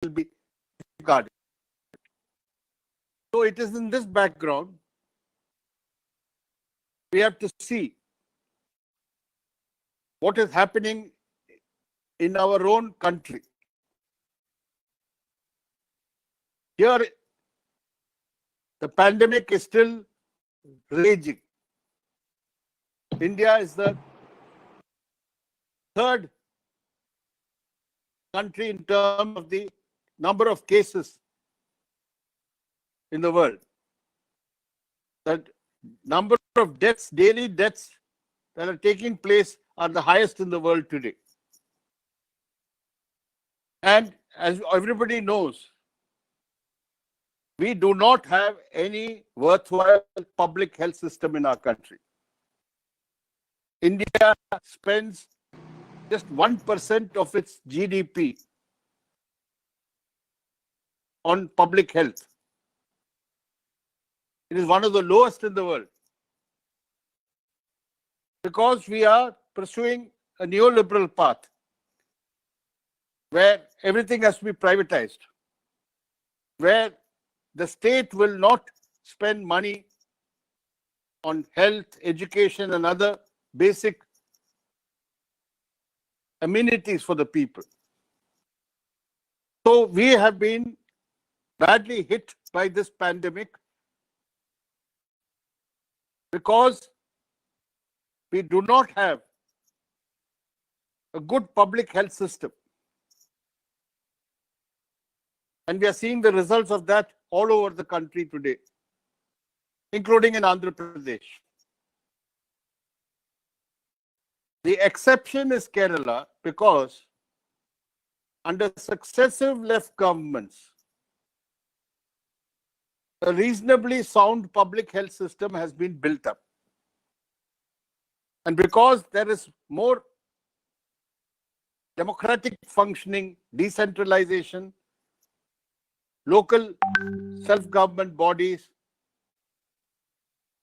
will be guarded. So it is in this background we have to see what is happening in our own country. Here, the pandemic is still raging. India is the third country in terms of the number of cases in the world. The number of deaths, daily deaths that are taking place are the highest in the world today. And as everybody knows, we do not have any worthwhile public health system in our country. India spends just 1% of its GDP on public health. It is one of the lowest in the world because we are pursuing a neoliberal path where everything has to be privatized, where the state will not spend money on health, education, and other basic amenities for the people. So we have been badly hit by this pandemic because we do not have a good public health system. And we are seeing the results of that all over the country today, including in Andhra Pradesh. The exception is Kerala because under successive left governments, a reasonably sound public health system has been built up. And because there is more democratic functioning, decentralization, local self-government bodies,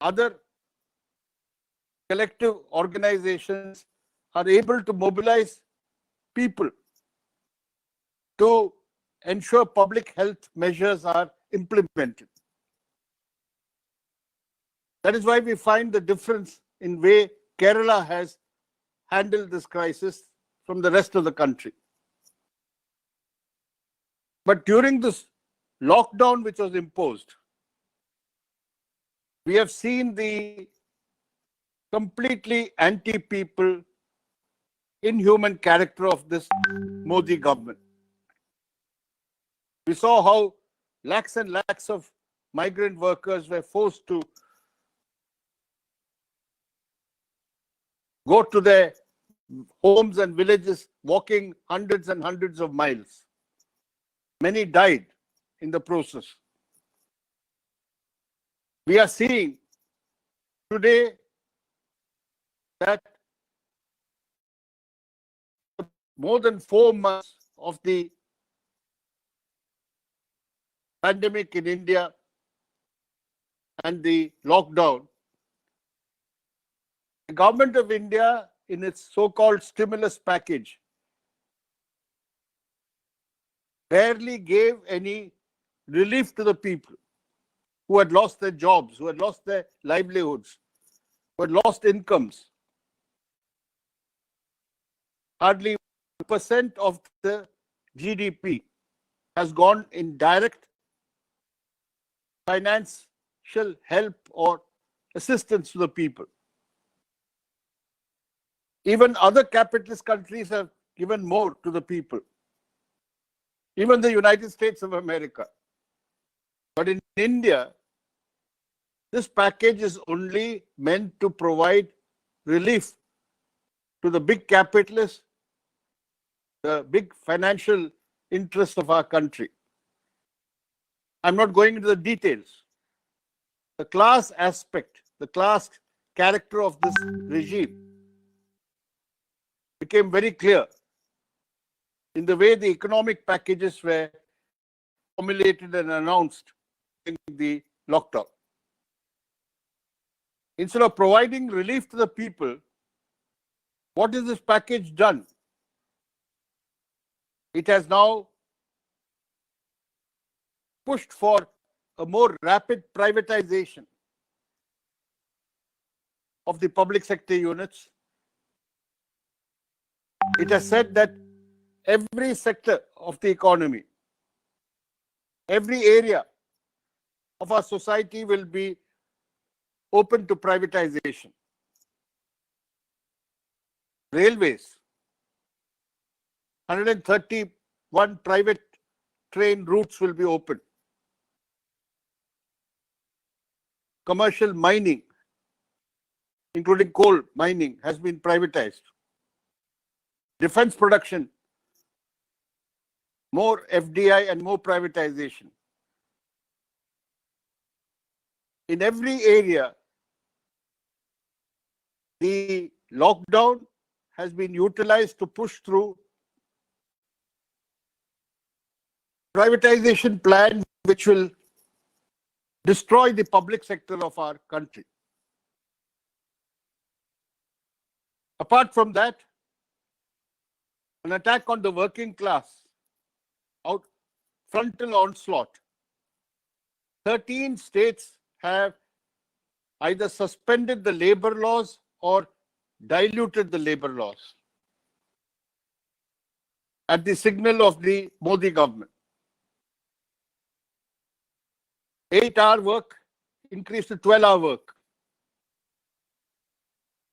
other collective organizations are able to mobilize people to ensure public health measures are implemented. That is why we find the difference in way Kerala has handled this crisis from the rest of the country. But during this lockdown which was imposed, we have seen the completely anti-people, inhuman character of this Modi government. We saw how lakhs and lakhs of migrant workers were forced to go to their homes and villages, walking hundreds and hundreds of miles. Many died in the process. We are seeing today that more than 4 months of the pandemic in India and the lockdown, the government of India, in its so-called stimulus package, barely gave any relief to the people who had lost their jobs, who had lost their livelihoods, who had lost incomes. Hardly 1% of the GDP has gone in direct financial help or assistance to the people. Even other capitalist countries have given more to the people. Even the United States of America. But in India, this package is only meant to provide relief to the big capitalists, the big financial interests of our country. I'm not going into the details. The class aspect, the class character of this regime became very clear in the way the economic packages were formulated and announced in the lockdown. Instead of providing relief to the people, what has this package done? It has now pushed for a more rapid privatization of the public sector units. It has said that every sector of the economy, every area of our society will be open to privatization. Railways, 131 private train routes will be open. Commercial mining, including coal mining, has been privatized. Defense production, more FDI and more privatization. In every area, the lockdown has been utilized to push through privatization plan which will destroy the public sector of our country. Apart from that, an attack on the working class, frontal onslaught. 13 states have either suspended the labor laws or diluted the labor laws at the signal of the Modi government. 8-hour work increased to 12-hour work.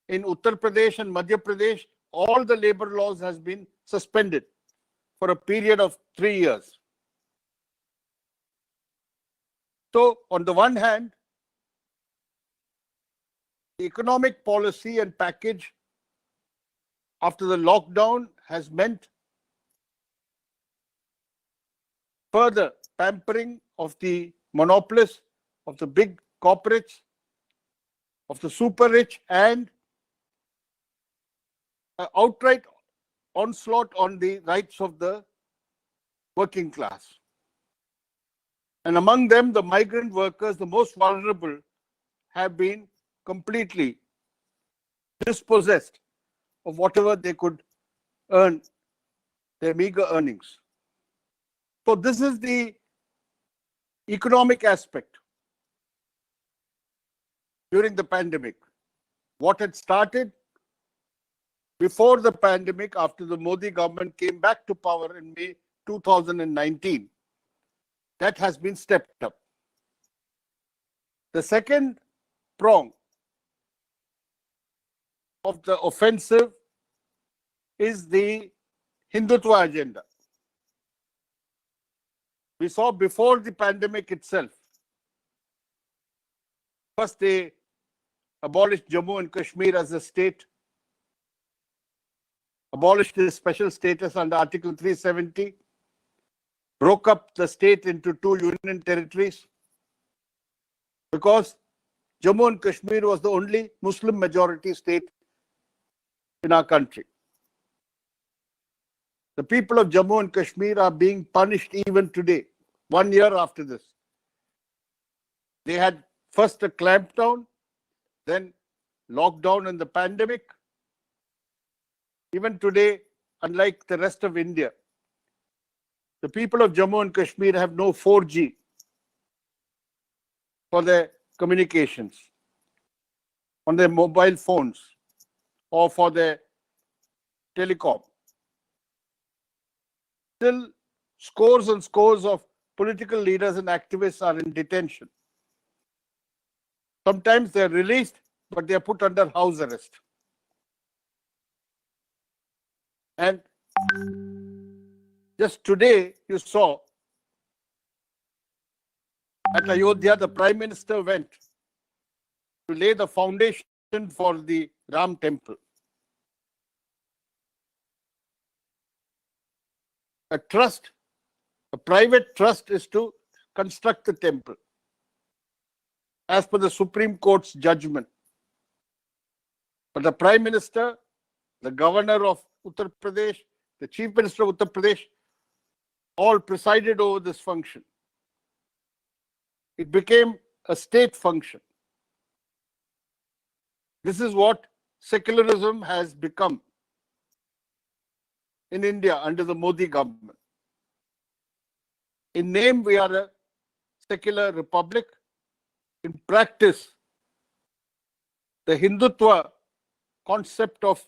In Uttar Pradesh and Madhya Pradesh, all the labor laws has been suspended for a period of 3 years. So, on the one hand, the economic policy and package after the lockdown has meant further pampering of the monopolists, of the big corporates, of the super rich, and an outright onslaught on the rights of the working class. And among them, the migrant workers, the most vulnerable, have been completely dispossessed of whatever they could earn, their meager earnings. So this is the economic aspect during the pandemic. What had started before the pandemic, after the Modi government came back to power in May 2019, that has been stepped up. The second prong of the offensive is the Hindutva agenda. We saw before the pandemic itself, first they abolished Jammu and Kashmir as a state, abolished its special status under Article 370, broke up the state into 2 union territories, because Jammu and Kashmir was the only Muslim majority state in our country. The people of Jammu and Kashmir are being punished even today, 1 year after this. They had first a clampdown, then lockdown and the pandemic. Even today, unlike the rest of India, the people of Jammu and Kashmir have no 4G for their communications, on their mobile phones, or for their telecom. Still, scores and scores of political leaders and activists are in detention. Sometimes they are released, but they are put under house arrest. And just today, you saw at Ayodhya, the Prime Minister went to lay the foundation for the Ram temple. A trust, a private trust, is to construct the temple as per the Supreme Court's judgment. But the Prime Minister, the Governor of Uttar Pradesh, the Chief Minister of Uttar Pradesh, all presided over this function. It became a state function. This is what secularism has become in India under the Modi government. In name, we are a secular republic. In practice, the Hindutva concept of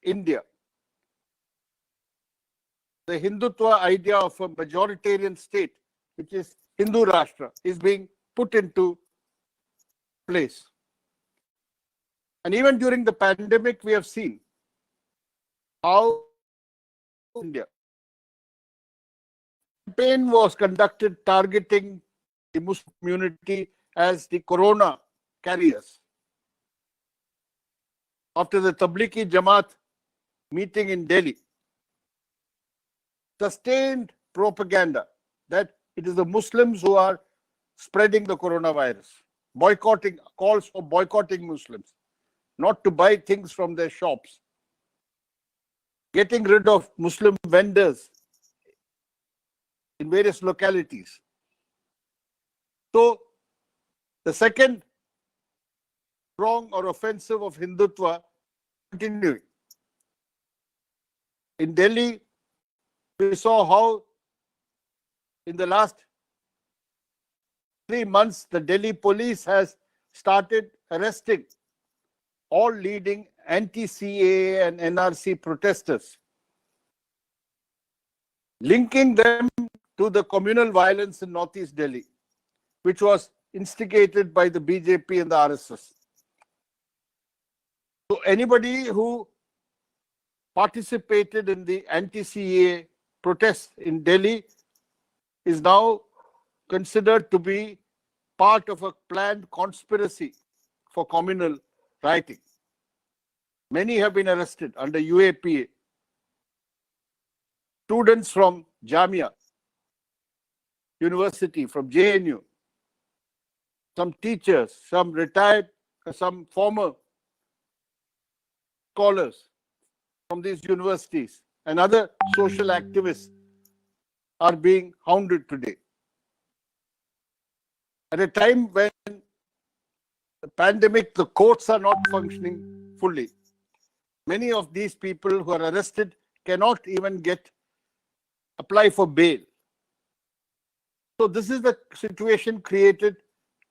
India, the Hindutva idea of a majoritarian state, which is Hindu Rashtra, is being put into place. And even during the pandemic, we have seen how India campaign was conducted targeting the Muslim community as the corona carriers. After the Tablighi Jamaat meeting in Delhi, sustained propaganda that it is the Muslims who are spreading the coronavirus, boycotting, calls for boycotting Muslims, not to buy things from their shops, getting rid of Muslim vendors in various localities. So the second wrong or offensive of Hindutva continuing. In Delhi, we saw how in the last 3 months, the Delhi police has started arresting all leading anti-CAA and NRC protesters, linking them to the communal violence in Northeast Delhi, which was instigated by the BJP and the RSS. So anybody who participated in the anti-CAA protests in Delhi is now considered to be part of a planned conspiracy for communal rioting. Many have been arrested under UAPA. Students from Jamia University, from JNU, some teachers, some retired, some former scholars from these universities and other social activists are being hounded today. At a time when the pandemic, the courts are not functioning fully. Many of these people who are arrested cannot even apply for bail. So this is the situation created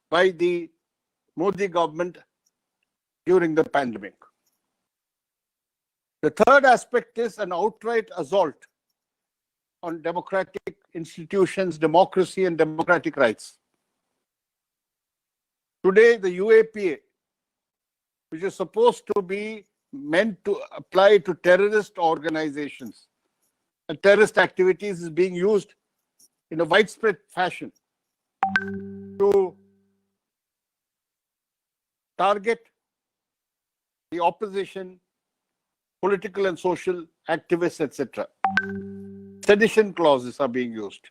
by the Modi government during the pandemic. The third aspect is an outright assault on democratic institutions, democracy, and democratic rights. Today, the UAPA, which is supposed to be meant to apply to terrorist organizations and terrorist activities, is being used in a widespread fashion to target the opposition, political and social activists, etc. Sedition clauses are being used.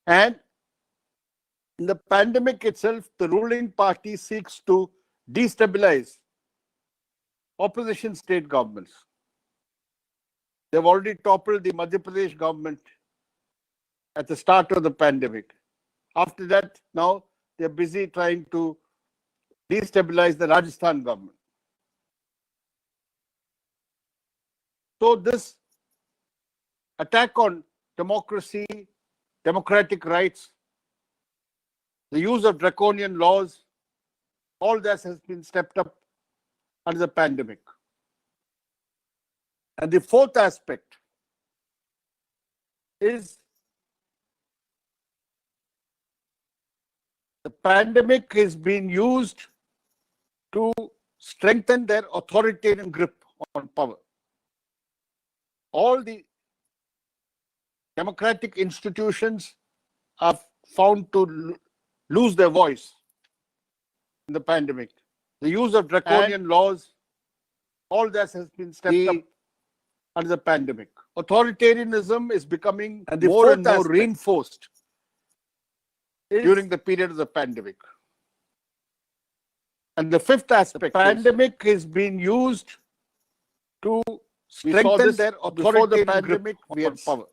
And in the pandemic itself, the ruling party seeks to destabilize opposition state governments. They've already toppled the Madhya Pradesh government at the start of the pandemic. After that, now they're busy trying to destabilize the Rajasthan government. So this attack on democracy, democratic rights, the use of draconian laws, all that has been stepped up under the pandemic. And the fourth aspect is the pandemic is being used to strengthen their authoritarian grip on power. All the democratic institutions are found to lose their voice in the pandemic. The use of draconian laws, all that has been stepped up under the pandemic. Authoritarianism is becoming more and more reinforced during the period of the pandemic. And the fifth aspect, the pandemic is being used to strengthen their authoritarian grip on power.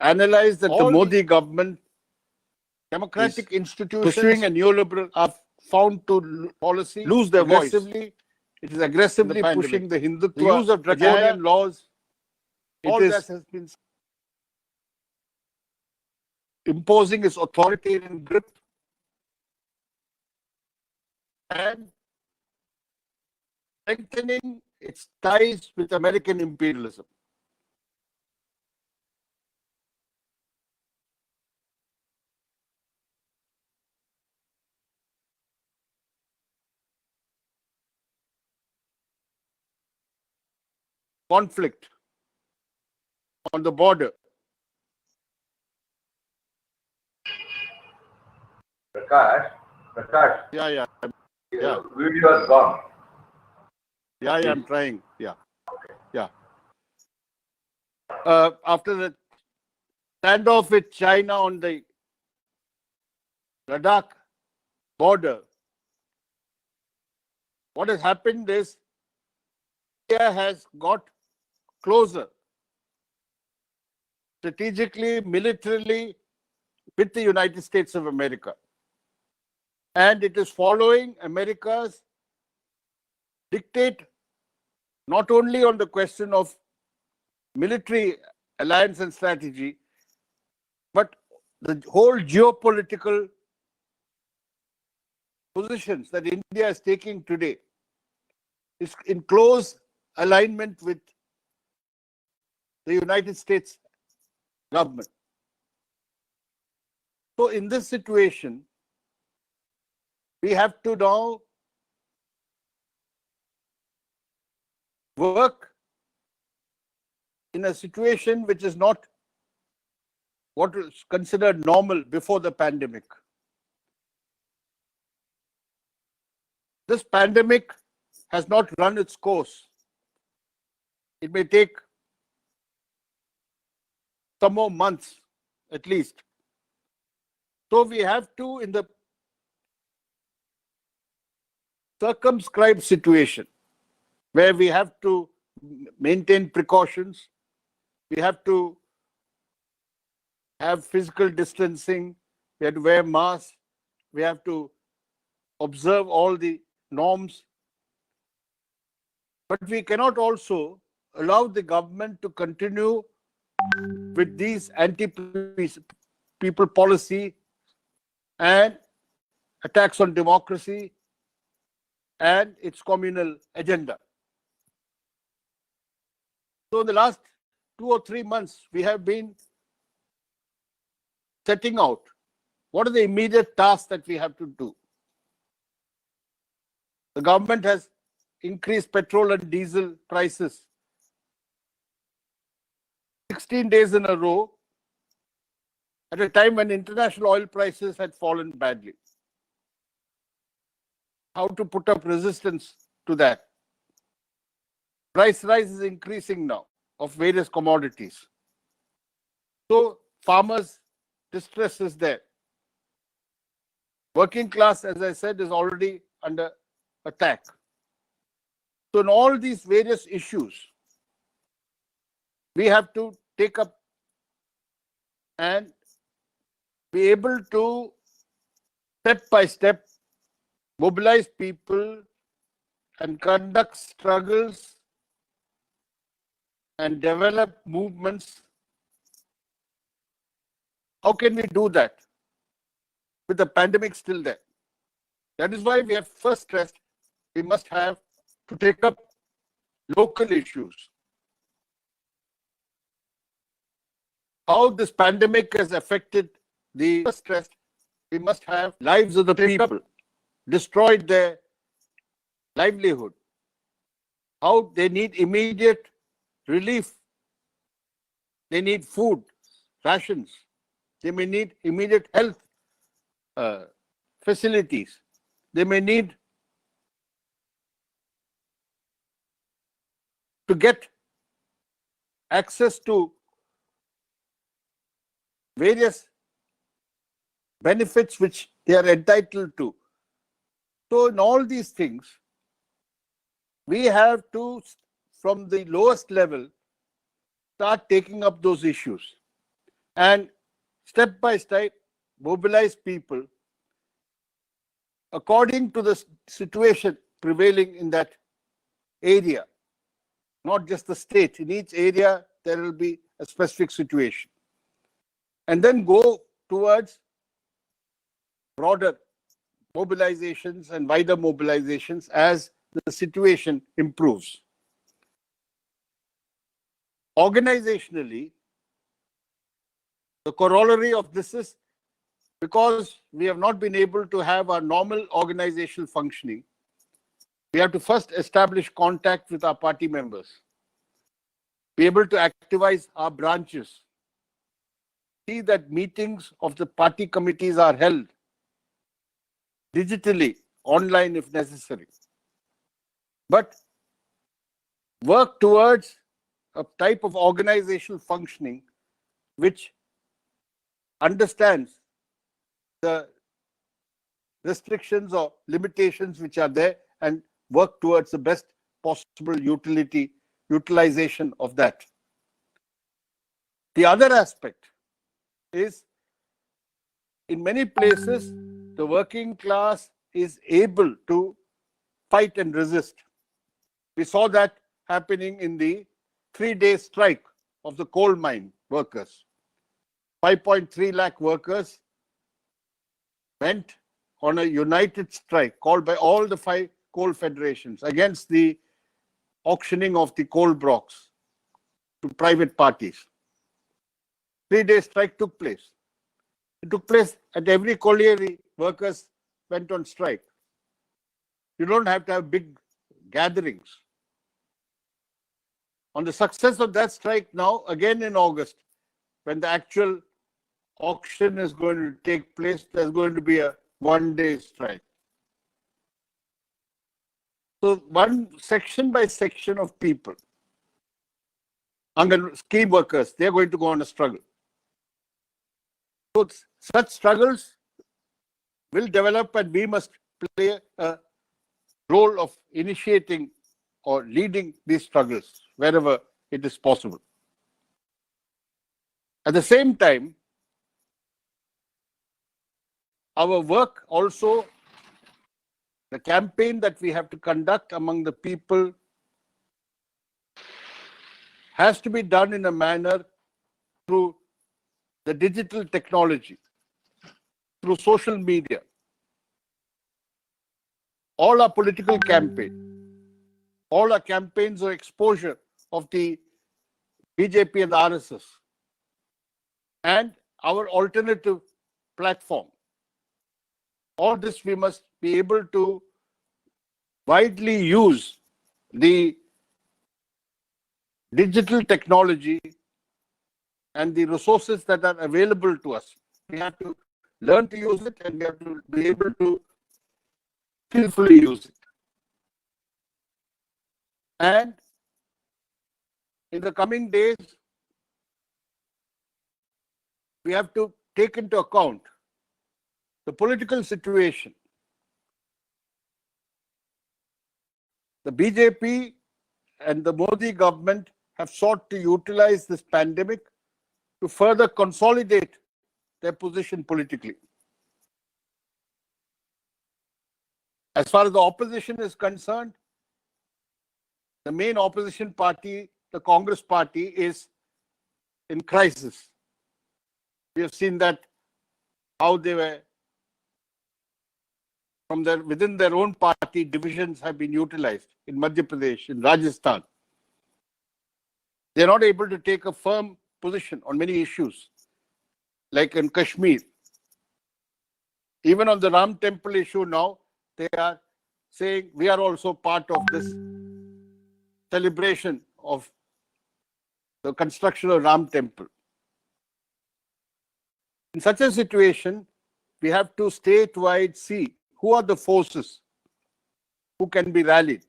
Analyze that the Modi government, democratic institutions pursuing a neoliberal are found to policy lose their voice. It is aggressively pushing the Hindutva, the use of draconian laws. All that has been imposing its authoritarian grip and strengthening its ties with American imperialism. Conflict on the border. Prakash. Yeah. Video is gone. Yeah, I'm trying. Yeah. After the standoff with China on the Ladakh border, what has happened is India has got closer strategically, militarily with the United States of America. And it is following America's dictate not only on the question of military alliance and strategy, but the whole geopolitical positions that India is taking today is in close alignment with the United States government. So in this situation, we have to now work in a situation which is not what was considered normal before the pandemic. This pandemic has not run its course. It may take some more months, at least. So we have to, in the circumscribed situation, where we have to maintain precautions, we have to have physical distancing, we have to wear masks, we have to observe all the norms. But we cannot also allow the government to continue with these anti-people policy and attacks on democracy and its communal agenda. So in the last 2 or 3 months, we have been setting out what are the immediate tasks that we have to do. The government has increased petrol and diesel prices 16 days in a row at a time when international oil prices had fallen badly. How to put up resistance to that? Price rise is increasing now of various commodities. So farmers' distress is there. Working class, as I said, is already under attack. So in all these various issues, we have to take up and be able to step by step mobilize people and conduct struggles and develop movements. How can we do that with the pandemic still there? That is why we have first stressed we must have to take up local issues. How this pandemic has affected the stress, we must have lives of the people, destroyed their livelihood, how they need immediate relief, they need food, rations, they may need immediate health facilities, they may need to get access to various benefits which they are entitled to. So in all these things, we have to, from the lowest level, start taking up those issues and step by step mobilize people according to the situation prevailing in that area, not just the state. In each area, there will be a specific situation. And then go towards broader mobilizations and wider mobilizations as the situation improves. Organizationally, the corollary of this is, because we have not been able to have our normal organizational functioning, we have to first establish contact with our party members, be able to activize our branches, see that meetings of the party committees are held digitally, online if necessary, but work towards a type of organizational functioning which understands the restrictions or limitations which are there and work towards the best possible utilization of that. The other aspect is, in many places, the working class is able to fight and resist. We saw that happening in the 3-day strike of the coal mine workers. 5.3 lakh workers went on a united strike called by all the 5 coal federations against the auctioning of the coal blocks to private parties. 3-day strike took place. It took place at every colliery. Workers went on strike. You don't have to have big gatherings. On the success of that strike now, again in August, when the actual auction is going to take place, there's going to be a 1-day strike. So one section by section of people, scheme workers, they're going to go on a struggle. So such struggles will develop, and we must play a role of initiating or leading these struggles wherever it is possible. At the same time, our work also, the campaign that we have to conduct among the people, has to be done in a manner through the digital technology, through social media. All our political campaign, all our campaigns of exposure of the BJP and the RSS, and our alternative platform, all this we must be able to widely use the digital technology and the resources that are available to us. We have to learn to use it, and we have to be able to skillfully use it. And in the coming days, we have to take into account the political situation. The BJP and the Modi government have sought to utilize this pandemic to further consolidate their position politically. As far as the opposition is concerned, the main opposition party, the Congress party, is in crisis. We have seen that how they were, within their own party, divisions have been utilized in Madhya Pradesh, in Rajasthan. They're not able to take a firm position on many issues, like in Kashmir. Even on the Ram Temple issue now, they are saying we are also part of this celebration of the construction of Ram Temple. In such a situation, we have to statewide see who are the forces who can be rallied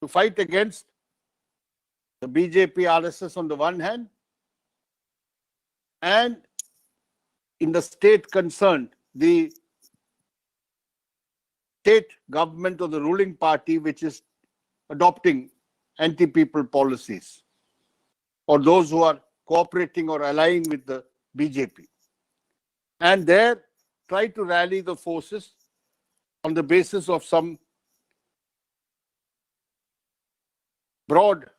to fight against the BJP, RSS on the one hand, and in the state concerned, the state government or the ruling party which is adopting anti-people policies, or those who are cooperating or allying with the BJP. And there, try to rally the forces on the basis of some broad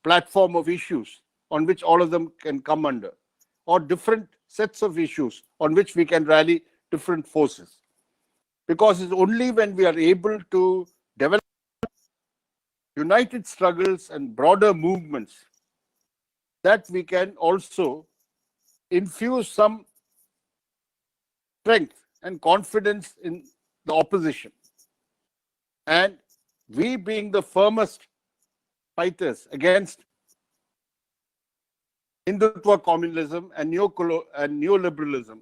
platform of issues on which all of them can come under, or different sets of issues on which we can rally different forces. Because it's only when we are able to develop united struggles and broader movements that we can also infuse some strength and confidence in the opposition. And we, being the firmest fighters against Hindutva communism and neoliberalism,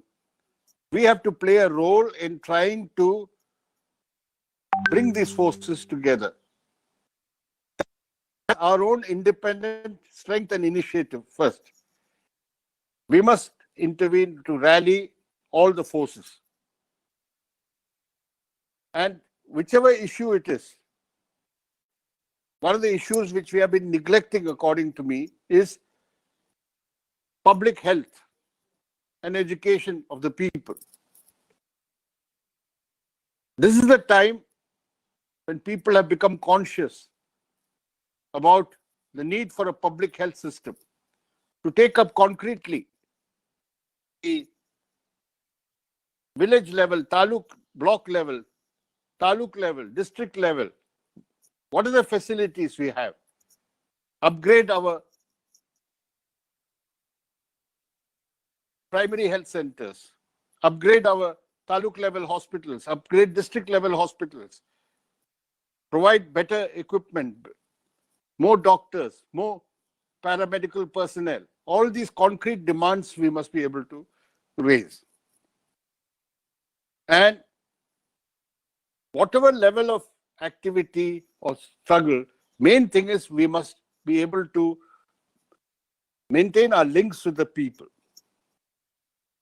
we have to play a role in trying to bring these forces together. Our own independent strength and initiative first. We must intervene to rally all the forces. And whichever issue it is, one of the issues which we have been neglecting, according to me, is public health and education of the people. This is the time when people have become conscious about the need for a public health system to take up concretely the village level, block level, taluk level, district level. What are the facilities we have? Upgrade our primary health centers, upgrade our taluk level hospitals, upgrade district level hospitals, provide better equipment, more doctors, more paramedical personnel. All these concrete demands we must be able to raise. And whatever level of activity or struggle, main thing is we must be able to maintain our links with the people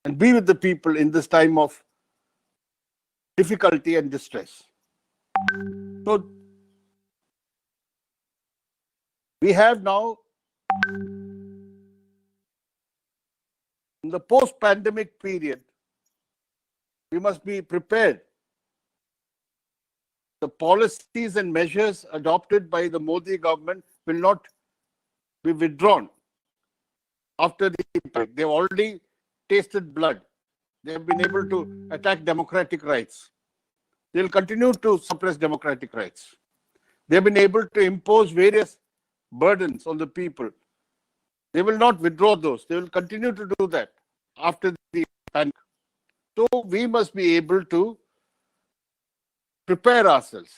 and be with the people in this time of difficulty and distress. So we have now, in the post-pandemic period, we must be prepared. The policies and measures adopted by the Modi government will not be withdrawn after the impact. They've already tasted blood. They have been able to attack democratic rights. They'll continue to suppress democratic rights. They've been able to impose various burdens on the people. They will not withdraw those. They will continue to do that after the pandemic. So we must be able to prepare ourselves.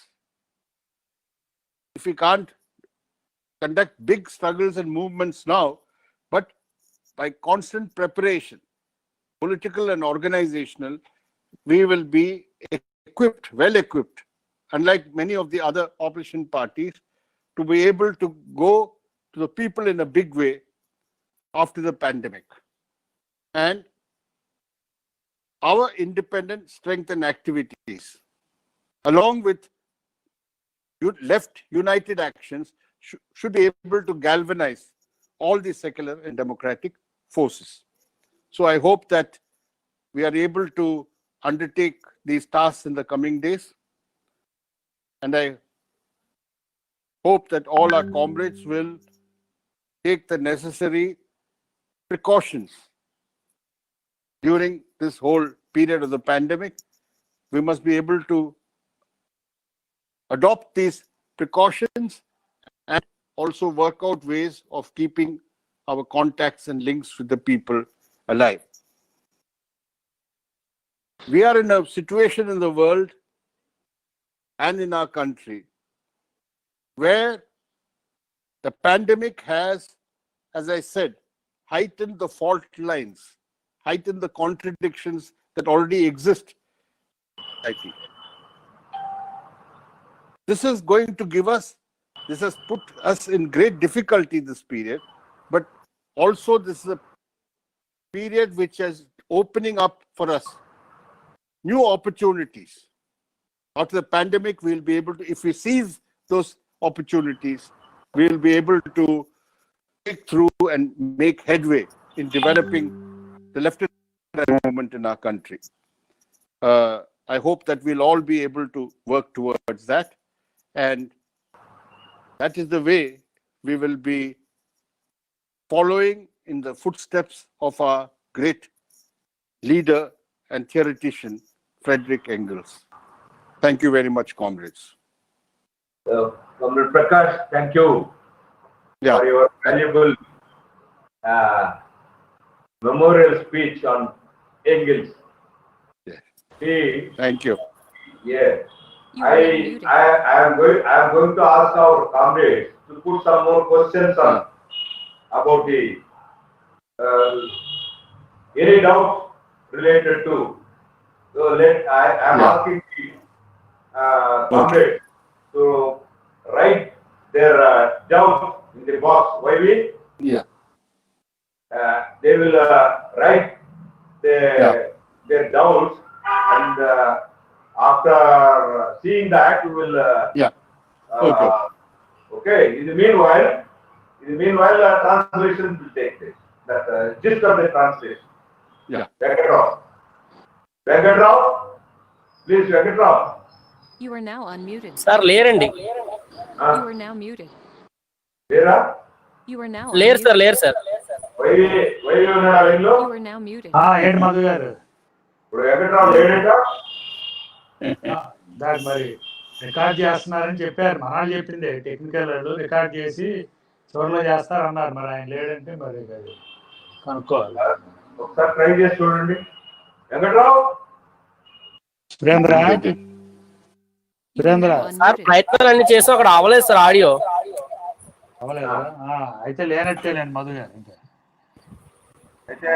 If we can't conduct big struggles and movements now, but by constant preparation, political and organizational, we will be equipped, well equipped, unlike many of the other opposition parties, to be able to go to the people in a big way after the pandemic. And our independent strength and activities, along with left united actions, should be able to galvanize all the secular and democratic forces. So I hope that we are able to undertake these tasks in the coming days. And I hope that all our comrades will take the necessary precautions during this whole period of the pandemic. We must be able to adopt these precautions and also work out ways of keeping our contacts and links with the people alive. We are in a situation in the world and in our country where the pandemic has, as I said, heightened the fault lines, heightened the contradictions that already exist in society. This is going to give us, this has put us in great difficulty this period, but also this is a period which is opening up for us new opportunities. After the pandemic, we'll be able to, if we seize those opportunities, we'll be able to break through and make headway in developing the left movement in our country. I hope that we'll all be able to work towards that. And that is the way we will be following in the footsteps of our great leader and theoretician Friedrich Engels. Thank you very much, comrades. Comrade Prakash, thank you for your valuable memorial speech on Engels. Thank you. Yeah. I am going to ask our comrades to put some more questions on about the any doubts related to. So I am asking the comrades to write their doubts in the box. Why we? Yeah. They will write their doubts, and after seeing that, we will. Okay. In the meanwhile, translation will take place. That gist of the translation. Yeah. Venkatrao, please, Venkatrao. You are now unmuted. Sir, లేరండి. You are now muted. Vera? You are now లేరు sir, లేరు sir. Why ఉన్నాడా వీళ్ళు? You are now muted. ఏంటి మధు గారు ఇప్పుడు వెంకట్రావు లేడేట? దాని మరి రికార్డ్ చేస్తున్నారని చెప్పారు. మనాలు చెప్పింది టెక్నికల్ వాళ్ళు రికార్డ్ చేసి చివరిలో చేస్తారన్నారు. మరి ఆయన లేడంటే మరి అది కనుక్కోవాలి. ఒకసారి ట్రై చేసి చూడండి. వెంకట్రావు, సురేంద్ర సార్ ప్రయత్నాలన్నీ చేసి అక్కడ అవ్వలేదు సార్ ఆడియో. అవ్వలేదా? అయితే లేనట్టేలేండి మధు గారు. ఇంకా అయితే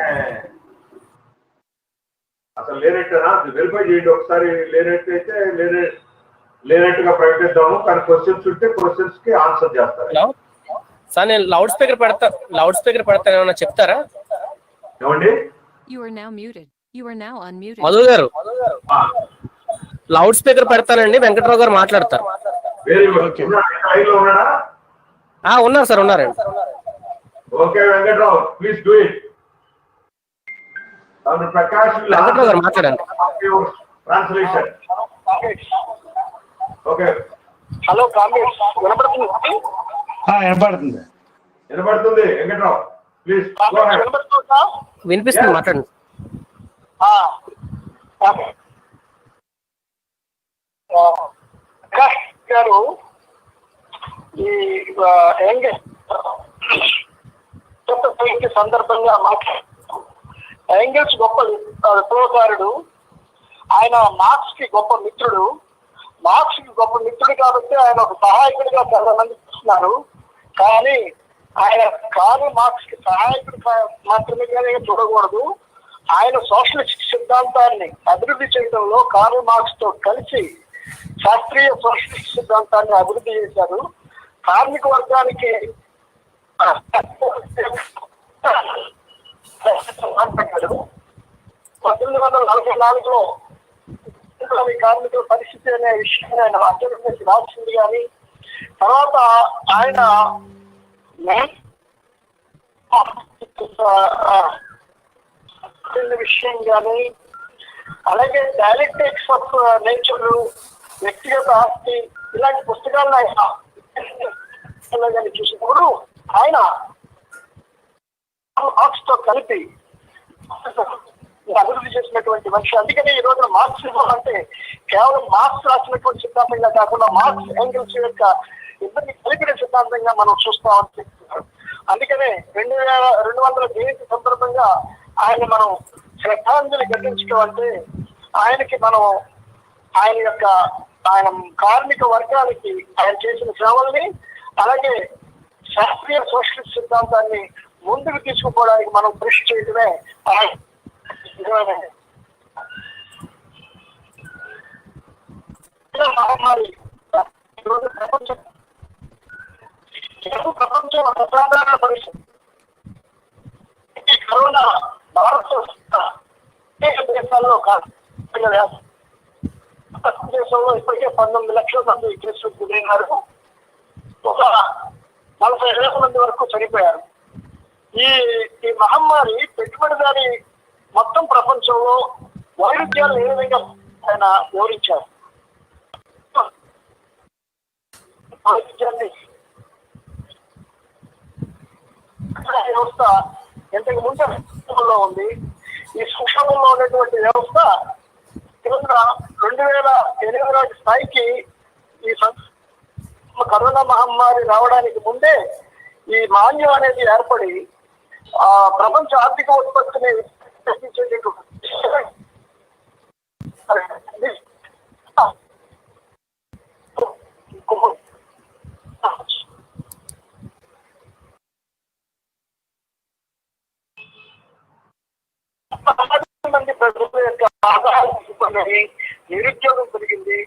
అసలు లేనట్టేనా? వెరిఫై చేయండి ఒకసారి. లేనట్టయితే లేనట్టుగా ప్రకటిద్దాము. కానీ క్వశ్చన్స్ ఉంటే క్వశ్చన్స్ కి ఆన్సర్ చేస్తారు. సార్ నేను లౌడ్ స్పీకర్ పెడతాను ఏమన్నా చెప్తారా? ఏమండి? You are now muted. You are now unmuted. Madhu గారు లౌడ్ స్పీకర్ పెడతానండి, వెంకట్రావు గారు మాట్లాడతారు. Very good. లైన్లో ఉన్నాడా? ఉన్నారు సార్, ఉన్నారండి. Okay Venkatrao, please do it. Prakash Venkatrao గారు మాట్లాడండి. ట్రాన్స్లేషన్. ఓకే. హలో కామ్రేడ్స్, వినపడుతుంది? వినపడుతుంది వెంకట్రావు, ప్లీజ్ వినిపిస్తుంది, మాట్లాడండి. గారు ఈ సందర్భంగా ఎంగెల్స్ గొప్ప విప్లవకారుడు. ఆయన మార్క్స్ కి గొప్ప మిత్రుడు. మార్క్స్ కి గొప్ప మిత్రుడు కాబట్టి ఆయన ఒక సహాయకుడిగా చాలా మంది చూస్తున్నారు. కానీ ఆయన కార్ల్ మార్క్స్ కి సహాయకుడు మాత్రమే చూడకూడదు. ఆయన సోషలిస్ట్ సిద్ధాంతాన్ని అభివృద్ధి చేయడంలో కార్ల్ మార్క్స్ తో కలిసి శాస్త్రీయ సోషలిస్ట్ సిద్ధాంతాన్ని అభివృద్ధి చేశారు. కార్మిక వర్గానికి 1944లో కార్మికుల పరిస్థితి అనే విషయాన్ని ఆయన అధ్యయనం రాసింది. కానీ తర్వాత ఆయన విషయం కానీ అలాగే డైలెక్టిక్స్ ఆఫ్ నేచర్, వ్యక్తిగత ఆస్తి, ఇలాంటి పుస్తకాలను ఆయన చూసినప్పుడు ఆయన మార్క్స్ తో కలిపి అభివృద్ధి చేసినటువంటి మనిషి. అందుకని ఈ రోజున మార్క్సిజం అంటే కేవలం మార్క్స్ రాసినటువంటి సిద్ధాంతంగా కాకుండా మార్క్స్ ఎంగెల్స్ యొక్క ఇద్దరిని కలిపిన సిద్ధాంతంగా మనం చూస్తామని చెప్తున్నారు. అందుకనే 2200 జయంతి సందర్భంగా ఆయన మనం శ్రద్ధాంజలి ఘటించడం అంటే ఆయనకి మనం ఆయన కార్మిక వర్గానికి ఆయన చేసిన సేవల్ని, అలాగే శాస్త్రీయ సోషలిస్ట్ సిద్ధాంతాన్ని ముందుకు తీసుకుపోవడానికి మనం కృషి చేయడమే మహమ్మారి. ఈరోజు ప్రపంచం అసాధారణ పరిస్థితి. ఈ కరోనా భారతదేశాల్లో కాదు, భారతదేశంలో ఇప్పటికే 19 లక్షల మంది కేసులు గురైనారు. ఒక 40,000 మంది వరకు చనిపోయారు. ఈ మహమ్మారి పెట్టుబడిదారి మొత్తం ప్రపంచంలో వైరుధ్యాలు ఏ విధంగా ఆయన వివరించారు. వ్యవస్థ ఇంతకు ముందు ఉంది. ఈ సంక్షోభంలో ఉన్నటువంటి వ్యవస్థ 2008 స్థాయికి ఈ కరోనా మహమ్మారి రావడానికి ముందే ఈ మాన్యం అనేది ఏర్పడి ప్రపంచ ఆర్థిక ఉత్పత్తిని మంది ప్రజల యొక్క ఆదాయం నిరుద్యోగం పెరిగింది,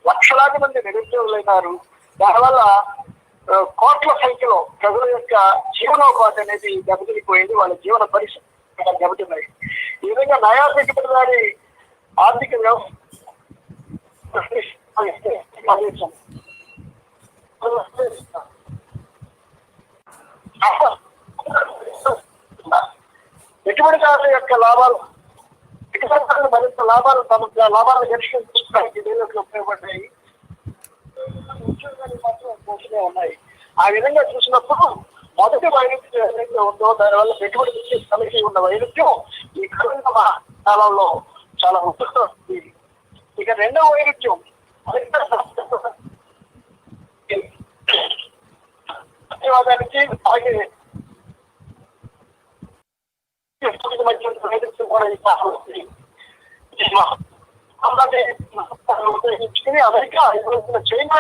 లక్షలాది మంది నిరుద్యోగులైనారు. దానివల్ల కోట్ల సంఖ్యలో ప్రజల యొక్క జీవనోపాధి అనేది దెబ్బతిపోయింది, వాళ్ళ జీవన పరిస్థితి దెబ్బతిన్నాయి. ఈ విధంగా నయా పెట్టుబడిదారి ఆర్థిక వ్యవస్థ పెట్టుబడిదారుల యొక్క లాభాలు మరింత లాభాలను గరిష్ఠించడానికి దీనిలో ఉపయోగపడ్డాయి. ఉద్యోగాలు మాత్రం పోతూనే ఉన్నాయి. ఆ విధంగా చూసినప్పుడు మొదటి వైరుధ్యం ఏదైతే ఉందో దానివల్ల పెట్టుబడి సమస్య ఉన్న వైరుధ్యం ఈ కరోనా కాలంలో చాలా ఉంటుంది. ఇక రెండవ వైరుధ్యం ధన్యవాదానికి అలాగే మధ్య వైరుధ్యం కూడా ఉపయోగించుకుని అమెరికా చైనా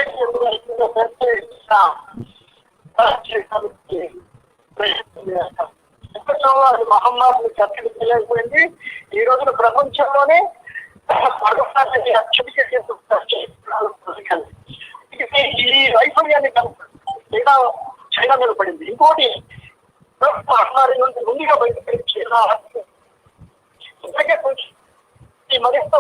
అది మహమ్మారిని కట్టడి చేయలేకపోయింది. ఈ రోజున ప్రపంచంలోనే ఈ వైఫల్యాన్ని చైనా మీద పడింది. ఇంకోటి మహమ్మారి నుండి ముందుగా బయటపడి చైనా కొంచెం ఈ మరింత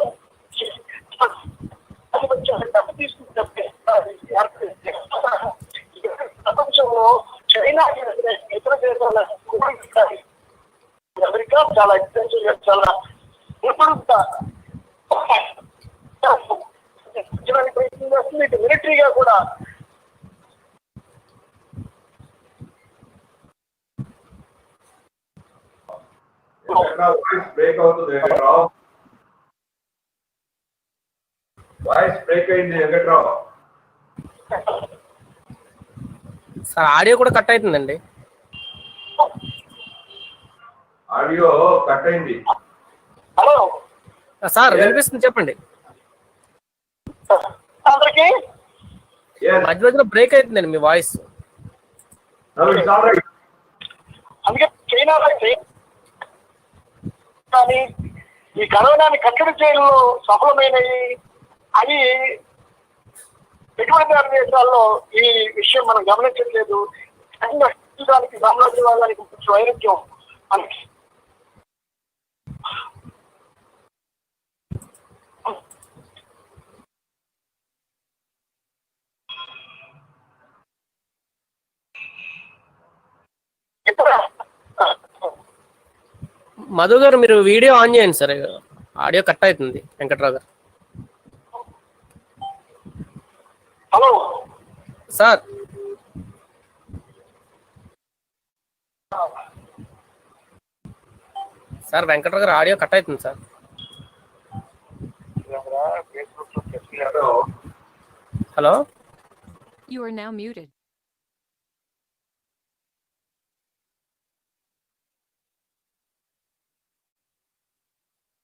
ప్రపంచంలో చైనా ఇతర దేశాల అమెరికా చాలా ఎక్స్పెన్సివ్ గా చాలా ప్రయత్నం చేస్తుంది. ఇటు మిలిటరీగా కూడా వాయిస్ బ్రేక్ అయింది వెంకట్రావు. సార్ ఆడియో కూడా కట్ అవుతుందండి. ఆడియో కట్ అయింది. హలో సార్ వినిపిస్తుంది, చెప్పండి. అందరికి మధ్య మధ్యలో బ్రేక్ అవుతుందండి మీ వాయిస్. అందుకే చైనా కానీ ఈ కరోనాని కట్టడి చేయడంలో సఫలమైనవి అని పెట్టుబడిదారు దేశాల్లో ఈ విషయం మనం గమనించట్లేదు. దానికి సామ్రాజ్యవాదానికి కొంచెం వైరుధ్యం మనకి మధు గారు మీరు వీడియో ఆన్ చేయండి సార్, ఆడియో కట్ అవుతుంది. వెంకట్రావు గారు. హలో సార్ సార్ వెంకట్రావు గారు ఆడియో కట్ అవుతుంది sir. Hello. You are now muted.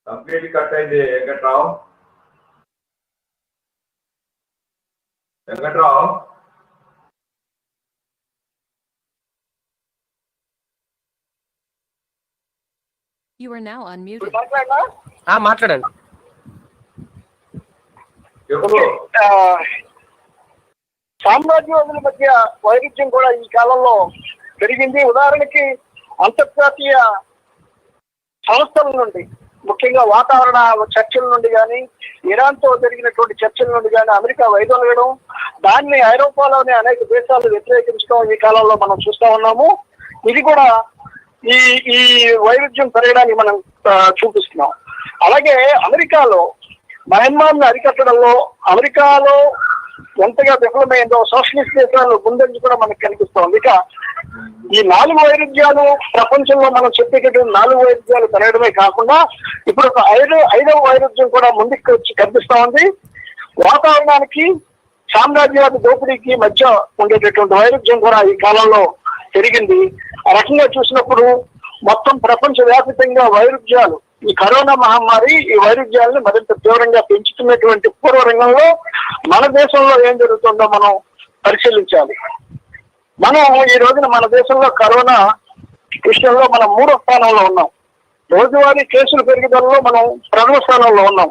Complete cut అయింది Venkatrao. Venkatrao You are now unmuted. మాట్లాడండి. సామ్రాజ్యవాదుల మధ్య వైరుధ్యం కూడా ఈ కాలంలో పెరిగింది. ఉదాహరణకి అంతర్జాతీయ సంస్థల నుండి, ముఖ్యంగా వాతావరణ చర్చల నుండి కానీ, ఇరాన్ తో జరిగినటువంటి చర్చల నుండి కానీ అమెరికా వైదొలగడం, దాన్ని ఐరోపాలోని అనేక దేశాలు వ్యతిరేకించడం ఈ కాలంలో మనం చూస్తా ఉన్నాము. ఇది కూడా ఈ ఈ వైరుధ్యం పెరగడానికి మనం చూపిస్తున్నాం. అలాగే అమెరికాలో మహమ్మారిని అరికట్టడంలో అమెరికాలో ఎంతగా విఫలమైందో సోషలిస్ట్ దేశాలు ముందంజు కూడా మనకు కనిపిస్తోంది. ఇక ఈ 4 వైరుధ్యాలు ప్రపంచంలో మనం చెప్పేటటువంటి 4 వైరుధ్యాలు పెరగడమే కాకుండా ఇప్పుడు ఒక ఐదవ వైరుధ్యం కూడా ముందుకు వచ్చి కనిపిస్తా ఉంది. వాతావరణానికి సామ్రాజ్యవాద దోపిడీకి మధ్య ఉండేటటువంటి వైరుధ్యం కూడా ఈ కాలంలో పెరిగింది. ఆ రకంగా చూసినప్పుడు మొత్తం ప్రపంచ వ్యాప్తంగా వైరుధ్యాలు, ఈ కరోనా మహమ్మారి ఈ వైరుధ్యాలను మరింత తీవ్రంగా పెంచుతున్నటువంటి పూర్వ రంగంలో మన దేశంలో ఏం జరుగుతుందో మనం పరిశీలించాలి. మనం ఈ రోజున మన దేశంలో కరోనా విషయంలో మనం 3వ స్థానంలో ఉన్నాం. రోజువారీ కేసుల పెరుగుదలలో మనం 2వ స్థానంలో ఉన్నాం.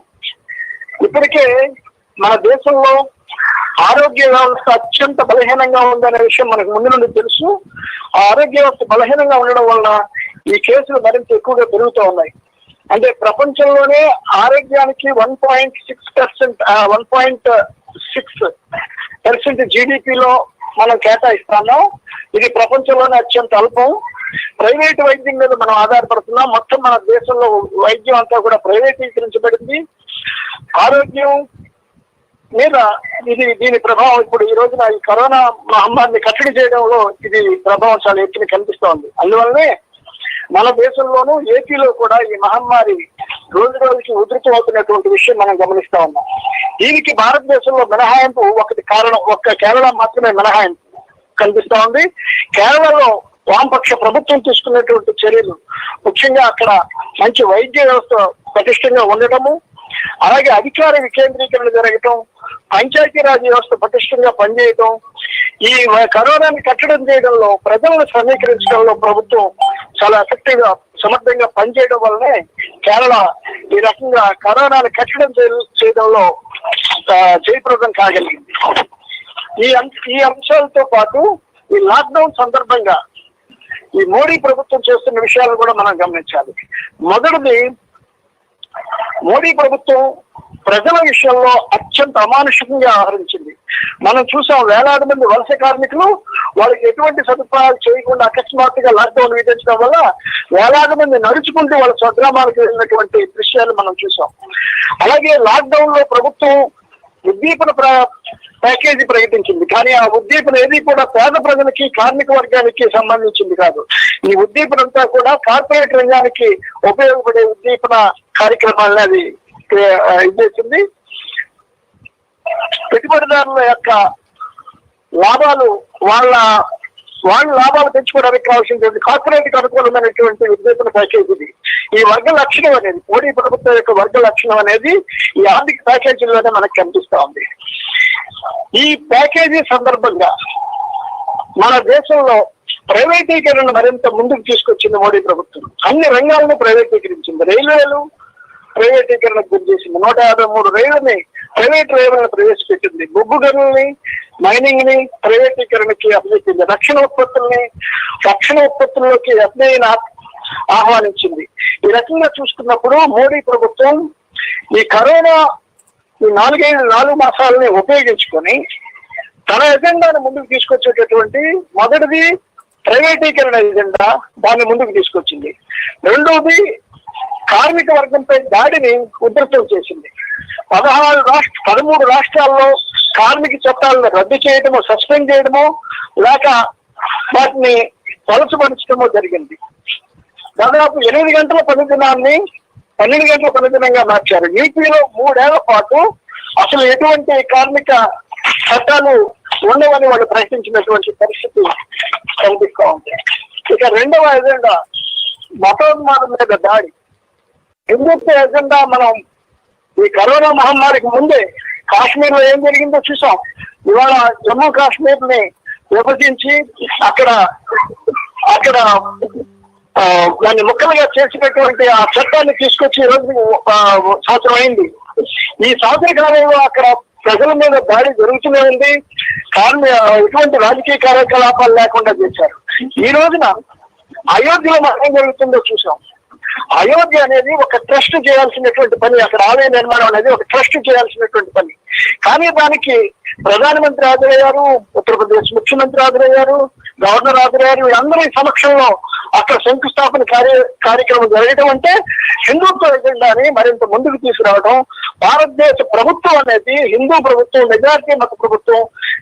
ఇప్పటికే మన దేశంలో ఆరోగ్య వ్యవస్థ అత్యంత బలహీనంగా ఉందనే విషయం మనకు ముందు నుండి తెలుసు. ఆ ఆరోగ్య వ్యవస్థ బలహీనంగా ఉండడం వలన ఈ కేసులు మరింత ఎక్కువగా పెరుగుతూ ఉన్నాయి. అంటే ప్రపంచంలోనే ఆరోగ్యానికి 1.6% జీడిపిలో మనం కేటాయిస్తున్నాం. ఇది ప్రపంచంలోనే అత్యంత అల్పం. ప్రైవేట్ వైద్యం మీద మనం ఆధారపడుతున్నాం. మొత్తం మన దేశంలో వైద్యం అంతా కూడా ప్రైవేటీకరించబడింది. ఆరోగ్యం మీద దీని ప్రభావం ఇప్పుడు ఈ రోజున ఈ కరోనా మహమ్మారిని కట్టడి చేయడంలో ఇది ప్రభావం చాలా ఎత్తున కనిపిస్తోంది. అందువల్లనే మన దేశంలోనూ ఏపీలో కూడా ఈ మహమ్మారి రోజు రోజుకి ఉధృతం అవుతున్నటువంటి విషయం మనం గమనిస్తా ఉన్నాం. దీనికి భారతదేశంలో మినహాయింపు ఒకటి కారణం, ఒక్క కేరళ మాత్రమే మినహాయింపు కనిపిస్తా ఉంది. కేరళలో వామపక్ష ప్రభుత్వం తీసుకున్నటువంటి చర్యలు, ముఖ్యంగా అక్కడ మంచి వైద్య వ్యవస్థ పటిష్టంగా ఉండటము, అలాగే అధికార వికేంద్రీకరణ జరగటం, పంచాయతీరాజ్ వ్యవస్థ పటిష్టంగా పనిచేయటం, ఈ కరోనాని కట్టడం చేయడంలో ప్రజలను సమీకరించడంలో ప్రభుత్వం చాలా ఎఫెక్టివ్ గా సమర్థంగా పనిచేయడం వల్లనే కేరళ ఈ రకంగా కరోనాని కట్టడం చేయడంలో జయప్రదం కాగలిగింది. ఈ అంశాలతో పాటు ఈ లాక్డౌన్ సందర్భంగా ఈ మోడీ ప్రభుత్వం చేస్తున్న విషయాలు కూడా మనం గమనించాలి. మొదటిది, మోడీ ప్రభుత్వం ప్రజల విషయంలో అత్యంత అమానుషంగా వ్యవహరించింది. మనం చూసాం, వేలాది మంది వలస కార్మికులు వాళ్ళకి ఎటువంటి సదుపాయాలు చేయకుండా అకస్మాత్తుగా లాక్డౌన్ విధించడం వల్ల వేలాది మంది నడుచుకుంటూ వాళ్ళ స్వగ్రామాలకు వెళ్ళినటువంటి దృశ్యాలు మనం చూసాం. అలాగే లాక్డౌన్ లో ప్రభుత్వం ఉద్దీపన ప్యాకేజీ ప్రకటించింది. కానీ ఆ ఉద్దీపన ఏది కూడా పేద ప్రజలకి, కార్మిక వర్గానికి సంబంధించింది కాదు. ఈ ఉద్దీపన అంతా కూడా కార్పొరేట్ రంగానికి ఉపయోగపడే ఉద్దీపన కార్యక్రమాలను అది చేసింది. పెట్టుబడిదారుల యొక్క లాభాలు వాళ్ళ లాభాలు పెంచుకోవడానికి కావాల్సినటువంటి కార్పొరేట్ అనుకూలమైనటువంటి ఉద్దీపన ప్యాకేజీ ఇది. ఈ వర్గ లక్షణం అనేది, మోడీ ప్రభుత్వం యొక్క వర్గ లక్షణం అనేది ఈ ఆర్థిక ప్యాకేజీలోనే మనకు కనిపిస్తా ఉంది. ఈ ప్యాకేజీ సందర్భంగా మన దేశంలో ప్రైవేటీకరణ మరింత ముందుకు తీసుకొచ్చింది మోడీ ప్రభుత్వం. అన్ని రంగాలను ప్రైవేటీకరించింది. రైల్వేలు ప్రైవేటీకరణకు గురి చేసింది. 153 రైళ్లని ప్రైవేట్ రైళ్లను ప్రవేశపెట్టింది. బొగ్గు గనుల్ని, మైనింగ్ ని ప్రైవేటీకరణకి అప్పచెప్పింది. రక్షణ ఉత్పత్తుల్లోకి ఎఫ్ఐని ఆహ్వానించింది. ఈ రకంగా చూసుకున్నప్పుడు మోడీ ప్రభుత్వం ఈ కరోనా ఈ 4 మాసాలని ఉపయోగించుకొని తన ఎజెండాను ముందుకు తీసుకొచ్చేటటువంటి మొదటిది ప్రైవేటీకరణ ఎజెండా, దాన్ని ముందుకు తీసుకొచ్చింది. రెండవది కార్మిక వర్గంపై దాడిని ఉధృతం చేసింది. 13 రాష్ట్రాల్లో కార్మిక చట్టాలను రద్దు చేయడము, సస్పెండ్ చేయడము, లేక వాటిని పలుచపరచడము జరిగింది. దాదాపు 8 గంటల పనిదినాన్ని 12 గంటల పనిదినంగా మార్చారు. యూపీలో 3 ఏళ్ల పాటు అసలు ఎటువంటి కార్మిక చట్టాలు ఉండవని వాళ్ళు ప్రకటించినటువంటి పరిస్థితి కనిపిస్తూ ఉంది. ఇక రెండవ ఎజెండా మతోన్మాదం మీద దాడి. హిందుత్వ ఎజెండా మనం ఈ కరోనా మహమ్మారికి ముందే కాశ్మీర్ లో ఏం జరిగిందో చూసాం. ఇవాళ జమ్మూ కాశ్మీర్ ని విభజించి అక్కడ దాన్ని ముక్కలుగా చేసినటువంటి ఆ చట్టాన్ని తీసుకొచ్చి ఈ రోజు సంవత్సరం అయింది. ఈ సంవత్సర కాలంలో అక్కడ ప్రజల మీద దాడి జరుగుతూనే ఉంది. ఎటువంటి రాజకీయ కార్యకలాపాలు లేకుండా చేశారు. ఈ రోజున అయోధ్యలో మనం ఏం జరుగుతుందో చూసాం. అయోధ్య అనేది ఒక ట్రస్ట్ చేయాల్సినటువంటి పని, అక్కడ ఆలయ నిర్మాణం అనేది ఒక ట్రస్ట్ చేయాల్సినటువంటి పని. కానీ దానికి ప్రధానమంత్రి హాజరయ్యారు, ఉత్తరప్రదేశ్ ముఖ్యమంత్రి హాజరయ్యారు, గవర్నర్ హాజరయ్యారు. వీళ్ళందరి సమక్షంలో అక్కడ శంకుస్థాపన కార్యక్రమం జరగడం అంటే హిందుత్వ ఎజెండాని మరింత ముందుకు తీసుకురావడం. భారతదేశ ప్రభుత్వం అనేది హిందూ ప్రభుత్వం, మెజారిటీ మత ప్రభుత్వం,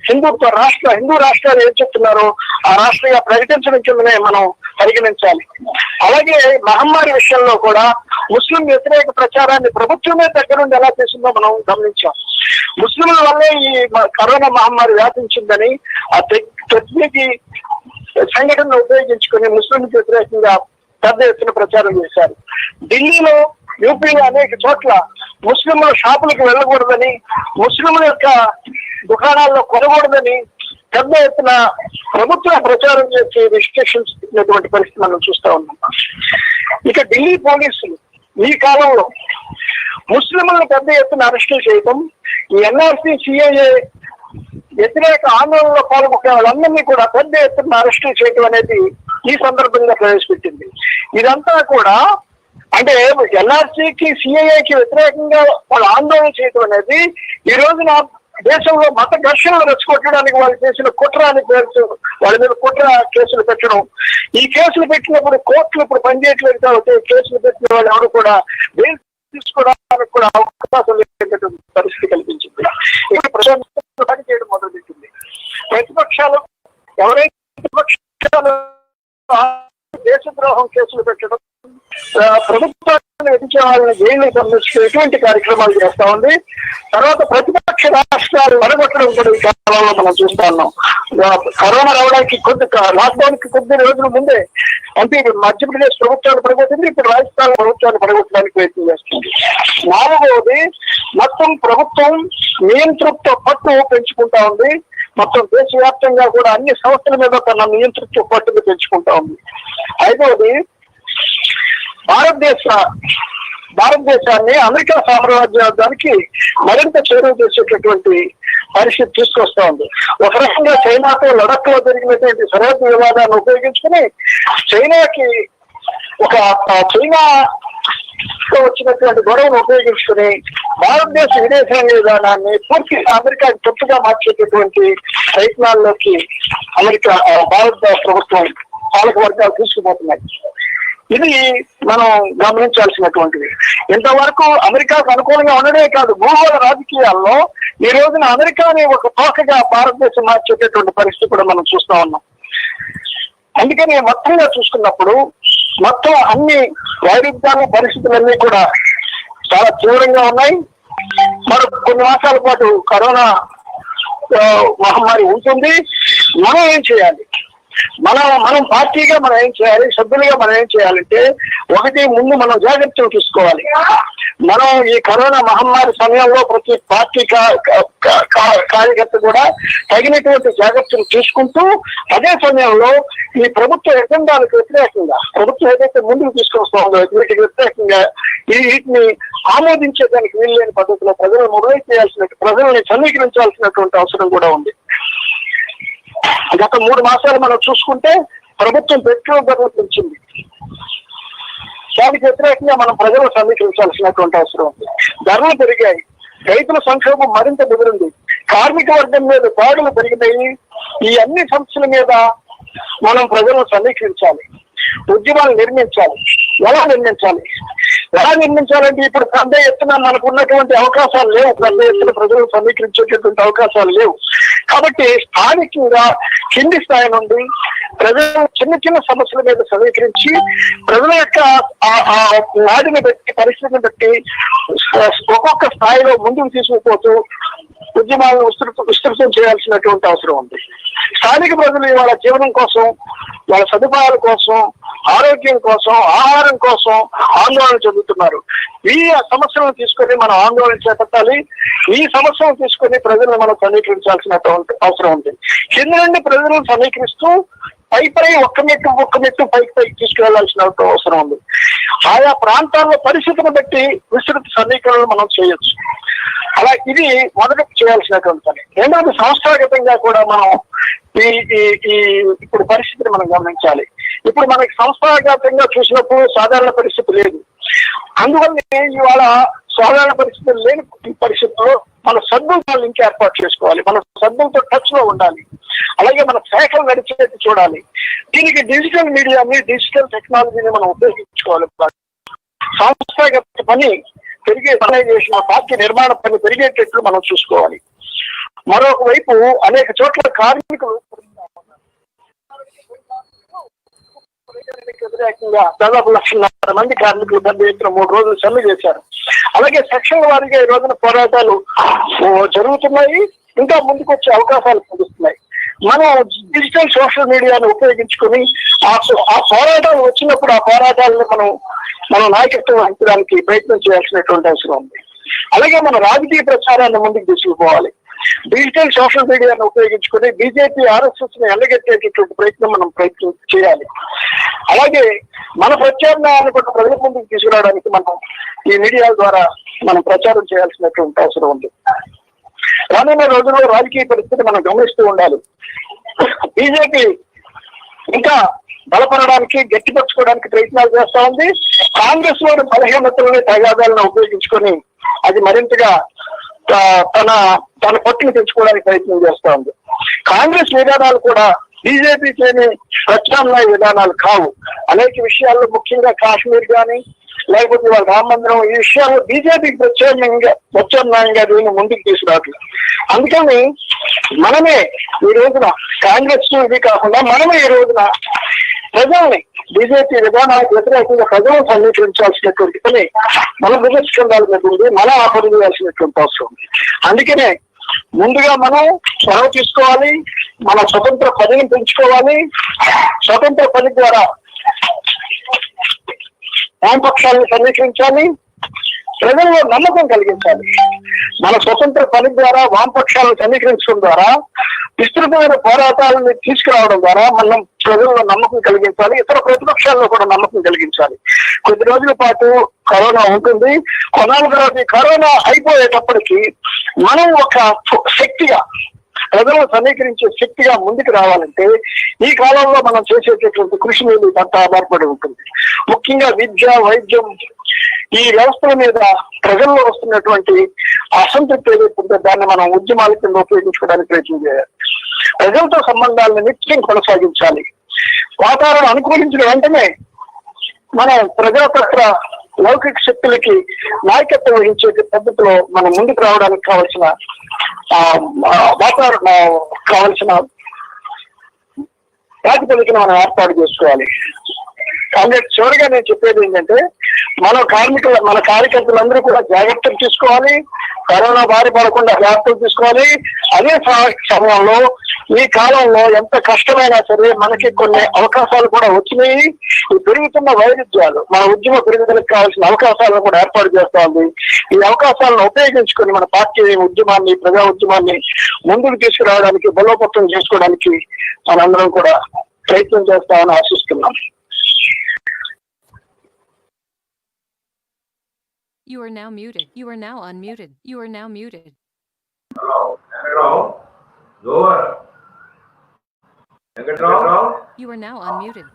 హిందూ రాష్ట్రాలు ఏం చెప్తున్నారో ఆ రాష్ట్రంగా ప్రకటించడం కిందనే మనం పరిగణించాలి. అలాగే మహమ్మారి విషయంలో కూడా ముస్లిం వ్యతిరేక ప్రచారాన్ని ప్రభుత్వమే దగ్గరుండి ఎలా చేసిందో మనం గమనించాం. ముస్లింల వల్లే ఈ కరోనా మహమ్మారి వ్యాపించిందని ఆ టెక్నిక్ సంఘటనను ఉపయోగించుకుని ముస్లింలకు వ్యతిరేకంగా పెద్ద ఎత్తున ప్రచారం చేశారు. ఢిల్లీలో, యూపీలో అనేక చోట్ల ముస్లింల షాపులకు వెళ్ళకూడదని, ముస్లింల యొక్క దుకాణాల్లో కొనకూడదని పెద్ద ఎత్తున ప్రభుత్వం ప్రచారం చేసి రిస్ట్రిక్షన్స్ ఇచ్చినటువంటి పరిస్థితి మనం చూస్తా ఉన్నాం. ఇక ఢిల్లీ పోలీసులు ఈ కాలంలో ముస్లింలను పెద్ద ఎత్తున అరెస్టులు చేయటం, ఈ ఎన్ఆర్సీ, సిఏఏ వ్యతిరేక ఆందోళనలో పాల్గొనే వాళ్ళందరినీ కూడా పెద్ద ఎత్తున అరెస్టులు చేయటం అనేది ఈ సందర్భంగా ప్రవేశపెట్టింది. ఇదంతా కూడా అంటే ఎన్ఆర్సీకి, సిఏఏకి వ్యతిరేకంగా వాళ్ళు ఆందోళన చేయటం అనేది ఈ రోజున దేశంలో మత ఘర్షణలు రెచ్చగొట్టడానికి వాళ్ళు చేసిన కుట్ర అని పేరు, వాళ్ళ మీద కుట్ర కేసులు పెట్టడం. ఈ కేసులు పెట్టినప్పుడు కోర్టులు ఇప్పుడు పనిచేయట్లేదు కాబట్టి కేసులు పెట్టిన వాళ్ళు ఎవరు కూడా బెయిల్ తీసుకోవడానికి కూడా అవకాశం లేనటువంటి పరిస్థితి కల్పించింది. ఇప్పుడు ప్రజలు పని చేయడం మొదలుపెట్టింది. ప్రతిపక్షాలు ఎవరైతే ప్రతిపక్షాలు దేశద్రోహం కేసులు పెట్టడం, ప్రభుత్వాన్ని విధించే వాళ్ళని జైలు సంబంధించిన ఎటువంటి కార్యక్రమాలు చేస్తా ఉంది. తర్వాత ప్రతిపక్ష రాష్ట్రాలు వడగొట్టడం కూడా ఈ కాలంలో మనం చూస్తా ఉన్నాం. కరోనా రావడానికి లాక్డౌన్ కి కొద్ది రోజుల ముందే అంటే మధ్యప్రదేశ్ ప్రభుత్వాన్ని పడగొట్టింది, ఇప్పుడు రాజస్థాన్ ప్రభుత్వాన్ని పడగొట్టడానికి ప్రయత్నం చేస్తుంది. నాలుగవది మొత్తం ప్రభుత్వం నియంతృత్వ పట్టు పెంచుకుంటా ఉంది. మొత్తం దేశవ్యాప్తంగా కూడా అన్ని సంస్థల మీద తన నియంతృత్వ పట్టును పెంచుకుంటా ఉంది. ఐదవది భారతదేశాన్ని అమెరికా సామ్రాజ్యానికి మరింత చేరువ చేసేటటువంటి పరిస్థితి తీసుకొస్తా ఉంది. ఒక రకంగా చైనాతో లడఖ్ లో జరిగినటువంటి సరిహద్దు వివాదాన్ని ఉపయోగించుకుని చైనాకి చైనా వచ్చినటువంటి గొడవను ఉపయోగించుకుని భారతదేశ విదేశాంగ విధానాన్ని పూర్తిగా అమెరికాకి తొత్తుగా మార్చేటటువంటి ప్రయత్నాల్లోకి భారత ప్రభుత్వం పాలక వర్గాలు తీసుకుపోతున్నాయి. ఇది మనం గమనించాల్సినటువంటిది. ఇంతవరకు అమెరికాకు అనుకూలంగా ఉండడే కాదు, భూగోళ రాజకీయాల్లో ఈ రోజున అమెరికాని ఒక తోకగా భారతదేశం మార్చేటటువంటి పరిస్థితి కూడా మనం చూస్తా ఉన్నాం. అందుకని మొత్తంగా చూసుకున్నప్పుడు మొత్తం అన్ని వైరుధ్యాల పరిస్థితులన్నీ కూడా చాలా తీవ్రంగా ఉన్నాయి. మరో కొన్ని మాసాల పాటు కరోనా మహమ్మారి ఉంటుంది. మనం ఏం చేయాలి? మనం పార్టీగా మనం ఏం చేయాలి? సభ్యులుగా మనం ఏం చేయాలంటే, ఒకటి ముందు మనం జాగ్రత్తలు తీసుకోవాలి. మనం ఈ కరోనా మహమ్మారి సమయంలో ప్రతి పార్టీ కార్యకర్త కూడా తగినటువంటి జాగ్రత్తలు తీసుకుంటూ, అదే సమయంలో ఈ ప్రభుత్వ ఎజెండాలకు వ్యతిరేకంగా ప్రభుత్వం ఏదైతే ముందుకు తీసుకొస్తుందో వీటికి వ్యతిరేకంగా వీటిని ఆమోదించేదానికి వీల్లేని పద్ధతిలో ప్రజల్ని సమీకరించాల్సినటువంటి అవసరం కూడా ఉంది. గత 3 మాసాలు మనం చూసుకుంటే ప్రభుత్వం పెట్రోల్ ధరలు పెంచింది. దానికి వ్యతిరేకంగా మనం ప్రజలు సమీకరించాల్సినటువంటి అవసరం ఉంది. ధరలు పెరిగాయి, రైతుల సంక్షోభం మరింత బెదిరింది, కార్మిక వర్గం మీద దాడులు పెరిగినాయి. ఈ అన్ని సమస్యల మీద మనం ప్రజలను సమీకరించాలి, ఉద్యమాలు నిర్మించాలి. ఎలా నిర్మించాలంటే ఇప్పుడు పెద్ద ఎత్తున మనకు ఉన్నటువంటి అవకాశాలు లేవు, పెద్ద ఎత్తున ప్రజలు సమీకరించేటటువంటి అవకాశాలు లేవు. కాబట్టి స్థానికంగా కింది స్థాయి నుండి ప్రజలు చిన్న సమస్యల మీద సమీకరించి ప్రజల యొక్క నాడిని బట్టి, పరిస్థితిని బట్టి ఒక్కొక్క స్థాయిలో ముందుకు తీసుకుపోతూ ఉద్యమాలను విస్తృతం చేయాల్సినటువంటి అవసరం ఉంది. స్థానిక ప్రజలు వాళ్ళ జీవనం కోసం, వాళ్ళ సదుపాయాల కోసం, ఆరోగ్యం కోసం, ఆహారం కోసం ఆందోళన చెందుతున్నారు. ఈ సమస్యలను తీసుకొని మనం ఆందోళన చేపట్టాలి. ఈ సమస్యలను తీసుకొని ప్రజలను మనం సమీకరించాల్సిన అవసరం ఉంది. కింద నుండి ప్రజలను సమీకరిస్తూ పై ఒక్క మెట్టు పైకి తీసుకువెళ్లాల్సిన అవసరం ఉంది. ఆయా ప్రాంతాల్లో పరిస్థితిని బట్టి విస్తృత సమీకరణలు మనం చేయొచ్చు. అలా ఇది మొదట చేయాల్సినటువంటి పని. రెండవది సంస్థాగతంగా కూడా మనం ఇప్పుడు పరిస్థితిని మనం గమనించాలి. ఇప్పుడు మనకి సంస్థాగతంగా చూసినప్పుడు సాధారణ పరిస్థితి లేదు. అందువల్ల ఇవాళ సాధారణ పరిస్థితులు లేని పరిస్థితుల్లో మన సద్గుణాలు ఇంకా ఏర్పాటు చేసుకోవాలి, మన సద్గుణంతో టచ్ లో ఉండాలి, అలాగే మన శాఖలు నడిచేది చూడాలి. దీనికి డిజిటల్ మీడియాని, డిజిటల్ టెక్నాలజీని మనం ఉపయోగించుకోవాలి. సంస్థాగత పని పెరిగే ఆర్గనైజేషన్, పార్టీ నిర్మాణ పని పెరిగేటట్లు మనం చూసుకోవాలి. మరొక వైపు అనేక చోట్ల కార్మికులు వ్యతిరేకంగా దాదాపు 1,00,000 మంది కార్మికులు పెద్ద ఎత్తున 3 రోజులు సమ్మె చేశారు. అలాగే సెక్షన్ల వారీగా ఈ రోజున పోరాటాలు జరుగుతున్నాయి, ఇంకా ముందుకు వచ్చే అవకాశాలు కనిపిస్తున్నాయి. మనం డిజిటల్ సోషల్ మీడియాను ఉపయోగించుకొని ఆ పోరాటాలు వచ్చినప్పుడు ఆ పోరాటాలను మనం నాయకత్వం వహించడానికి ప్రయత్నం చేయాల్సినటువంటి అవసరం ఉంది. అలాగే మన రాజకీయ ప్రచారాన్ని ముందుకు తీసుకుపోవాలి. డిజిటల్ సోషల్ మీడియాను ఉపయోగించుకొని బీజేపీ, ఆర్ఎస్ఎస్ ని ఎండగట్టేటటువంటి ప్రయత్నం చేయాలి. అలాగే మన ప్రత్యామ్నాయాన్ని కూడా ప్రజల ముందుకు తీసుకురావడానికి మనం ఈ మీడియా ద్వారా మనం ప్రచారం చేయాల్సినటువంటి అవసరం ఉంది. రానున్న రోజుల్లో రాజకీయ పరిస్థితి మనం గమనిస్తూ ఉండాలి. బీజేపీ ఇంకా బలపడడానికి, గట్టిపరచుకోవడానికి ప్రయత్నాలు చేస్తా ఉంది. కాంగ్రెస్ లోని బలహీనతలని, తగాదాలను ఉపయోగించుకొని అది మరింతగా తన పట్టును తెచ్చుకోవడానికి ప్రయత్నం చేస్తా ఉంది. కాంగ్రెస్ విధానాలు కూడా బీజేపీకి ఏమి ప్రత్యామ్నాయ విధానాలు కావు. అనేక విషయాల్లో, ముఖ్యంగా కాశ్మీర్ కానీ లేకపోతే వాళ్ళ రామ మందిరం, ఈ విషయాల్లో బీజేపీకి ప్రత్యామ్నాయంగా దీన్ని ముందుకు తీసుకురావట్లేదు. అందుకని మనమే ఈ రోజున కాంగ్రెస్ ఇది కాకుండా మనమే ఈ రోజున ప్రజల్ని బీజేపీ విధానాలకు వ్యతిరేకంగా ప్రజలను సమీకరించాల్సినటువంటి పని మన విమర్శించాలి మీద ఉంది, మనం ఆపరించాల్సినటువంటి అవసరం ఉంది. అందుకనే ముందుగా మనం చొరవ తీసుకోవాలి, మన స్వతంత్ర పనిని పెంచుకోవాలి. స్వతంత్ర పని ద్వారా వామపక్షాలను సమీకరించాలి, ప్రజల్లో నమ్మకం కలిగించాలి. మన స్వతంత్ర పని ద్వారా వామపక్షాలను సమీకరించడం ద్వారా, విస్తృతమైన పోరాటాలను తీసుకురావడం ద్వారా మనం ప్రజల్లో నమ్మకం కలిగించాలి, ఇతర ప్రతిపక్షాల్లో కూడా నమ్మకం కలిగించాలి. కొద్ది రోజుల పాటు కరోనా ఉంటుంది, కొన్నాళ్ళ తర్వాత ఈ కరోనా అయిపోయేటప్పటికి మనం ఒక శక్తిగా, ప్రజలను సమీకరించే శక్తిగా ముందుకు రావాలంటే ఈ కాలంలో మనం చేసేటటువంటి కృషి మీద అంతా ఆధారపడి ఉంటుంది. ముఖ్యంగా విద్య, వైద్యం, ఈ వ్యవస్థల మీద ప్రజల్లో వస్తున్నటువంటి అసంతృప్తి ఏదైతే దాన్ని మనం ఉద్యమాల కింద ఉపయోగించుకోవడానికి ప్రయత్నం చేయాలి. ప్రజలతో సంబంధాలను నిత్యం కొనసాగించాలి. వాతావరణం అనుకూలించిన వెంటనే మనం ప్రజాతత్వ లౌకిక శక్తులకి నాయకత్వం వహించే పద్ధతిలో మనం ముందుకు రావడానికి కావలసిన వాతావరణం, కావలసిన ప్రాతిపదికను మనం ఏర్పాటు చేసుకోవాలి. కాబట్టి చివరిగా నేను చెప్పేది ఏంటంటే, మన కార్యకర్తలందరూ కూడా జాగ్రత్తలు తీసుకోవాలి, కరోనా బారి పడకుండా జాగ్రత్తలు తీసుకోవాలి. అదే సమయంలో ఈ కాలంలో ఎంత కష్టమైనా సరే మనకి కొన్ని అవకాశాలు కూడా వచ్చినాయి. ఈ పెరుగుతున్న వైరుధ్యాలు మన ఉద్యమ పెరుగుదలకు కావాల్సిన అవకాశాలను కూడా ఏర్పాటు చేస్తా ఉంది. ఈ అవకాశాలను ఉపయోగించుకొని మన పార్టీ ఉద్యమాన్ని, ప్రజా ఉద్యమాన్ని ముందుకు తీసుకురావడానికి, బలోపేతం చేసుకోవడానికి మనందరం కూడా ప్రయత్నం చేస్తామని ఆశిస్తున్నాం. You are now muted. You are now unmuted. You are now muted. Hello. Lower. You are now unmuted.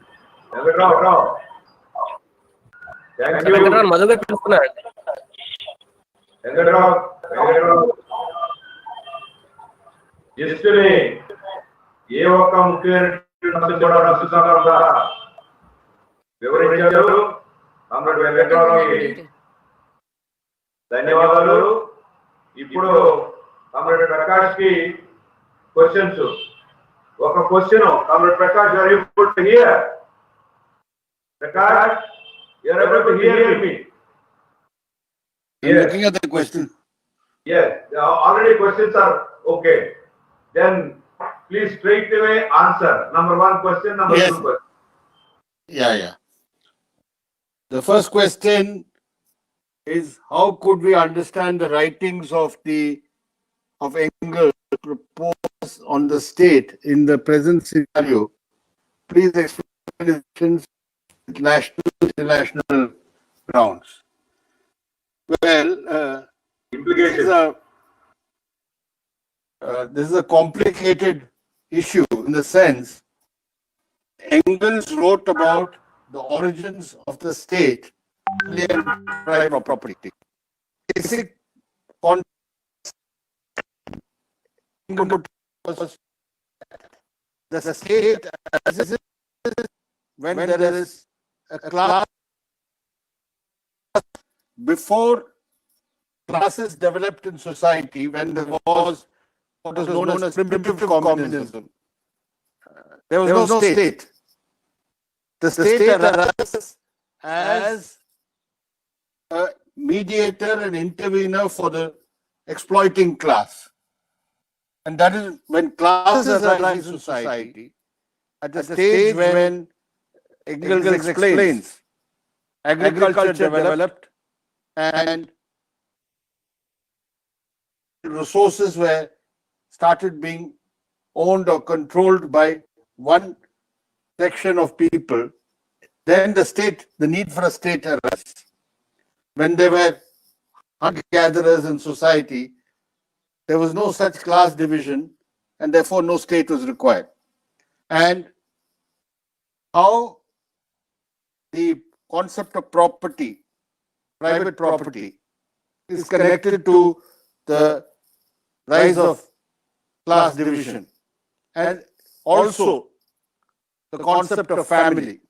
మధుగా పిలుస్తున్నారు. హిస్టరీ ఏ ఒక్క ముఖ్యమైన కూడా రక్షిస్తారా వివరించారు. ధన్యవాదాలు. ఇప్పుడు కామ్రేడ్ ప్రకాష్ కి క్వశ్చన్స్. ఒక question comrade Prakash, are you able to hear? Prakash, you are able to hear me? Yes. Looking at the question. Yes, already questions are okay. Then please straight away answer. Number 1 question, number 2 question. Yeah. The first question is, how could we understand the writings of Engels propose on the state in the present scenario? Please explain with national, international grounds. Well, Implications. This is a complicated issue in the sense Engels wrote about the origins of the state and private property. Basic context Engels was the state as it is when there is a class before classes developed in society, when there was what is known as primitive communism. There was no state. The state arises as a mediator and intervener for the exploiting class. And that is when classes arise in society, at the stage when Engels explains agriculture developed and resources were started being owned or controlled by one section of people, then the need for a state arose. When there were hunter-gatherers in society, there was no such class division, and therefore no state was required. And how the concept of property, private property, is connected to the rise of class division, and also the concept of family.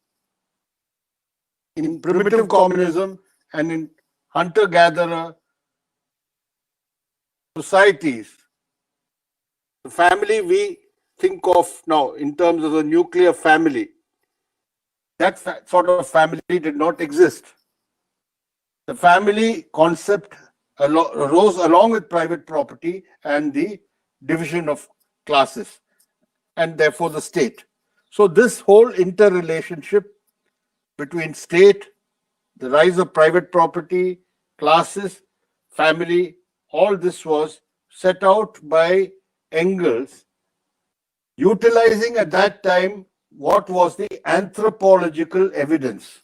In primitive communism and in hunter-gatherer societies, the family we think of now in terms of the nuclear family, that sort of family did not exist. The family concept arose along with private property and the division of classes, and therefore the state. So this whole interrelationship between state, the rise of private property, classes, family, all this was set out by Engels, utilizing at that time what was the anthropological evidence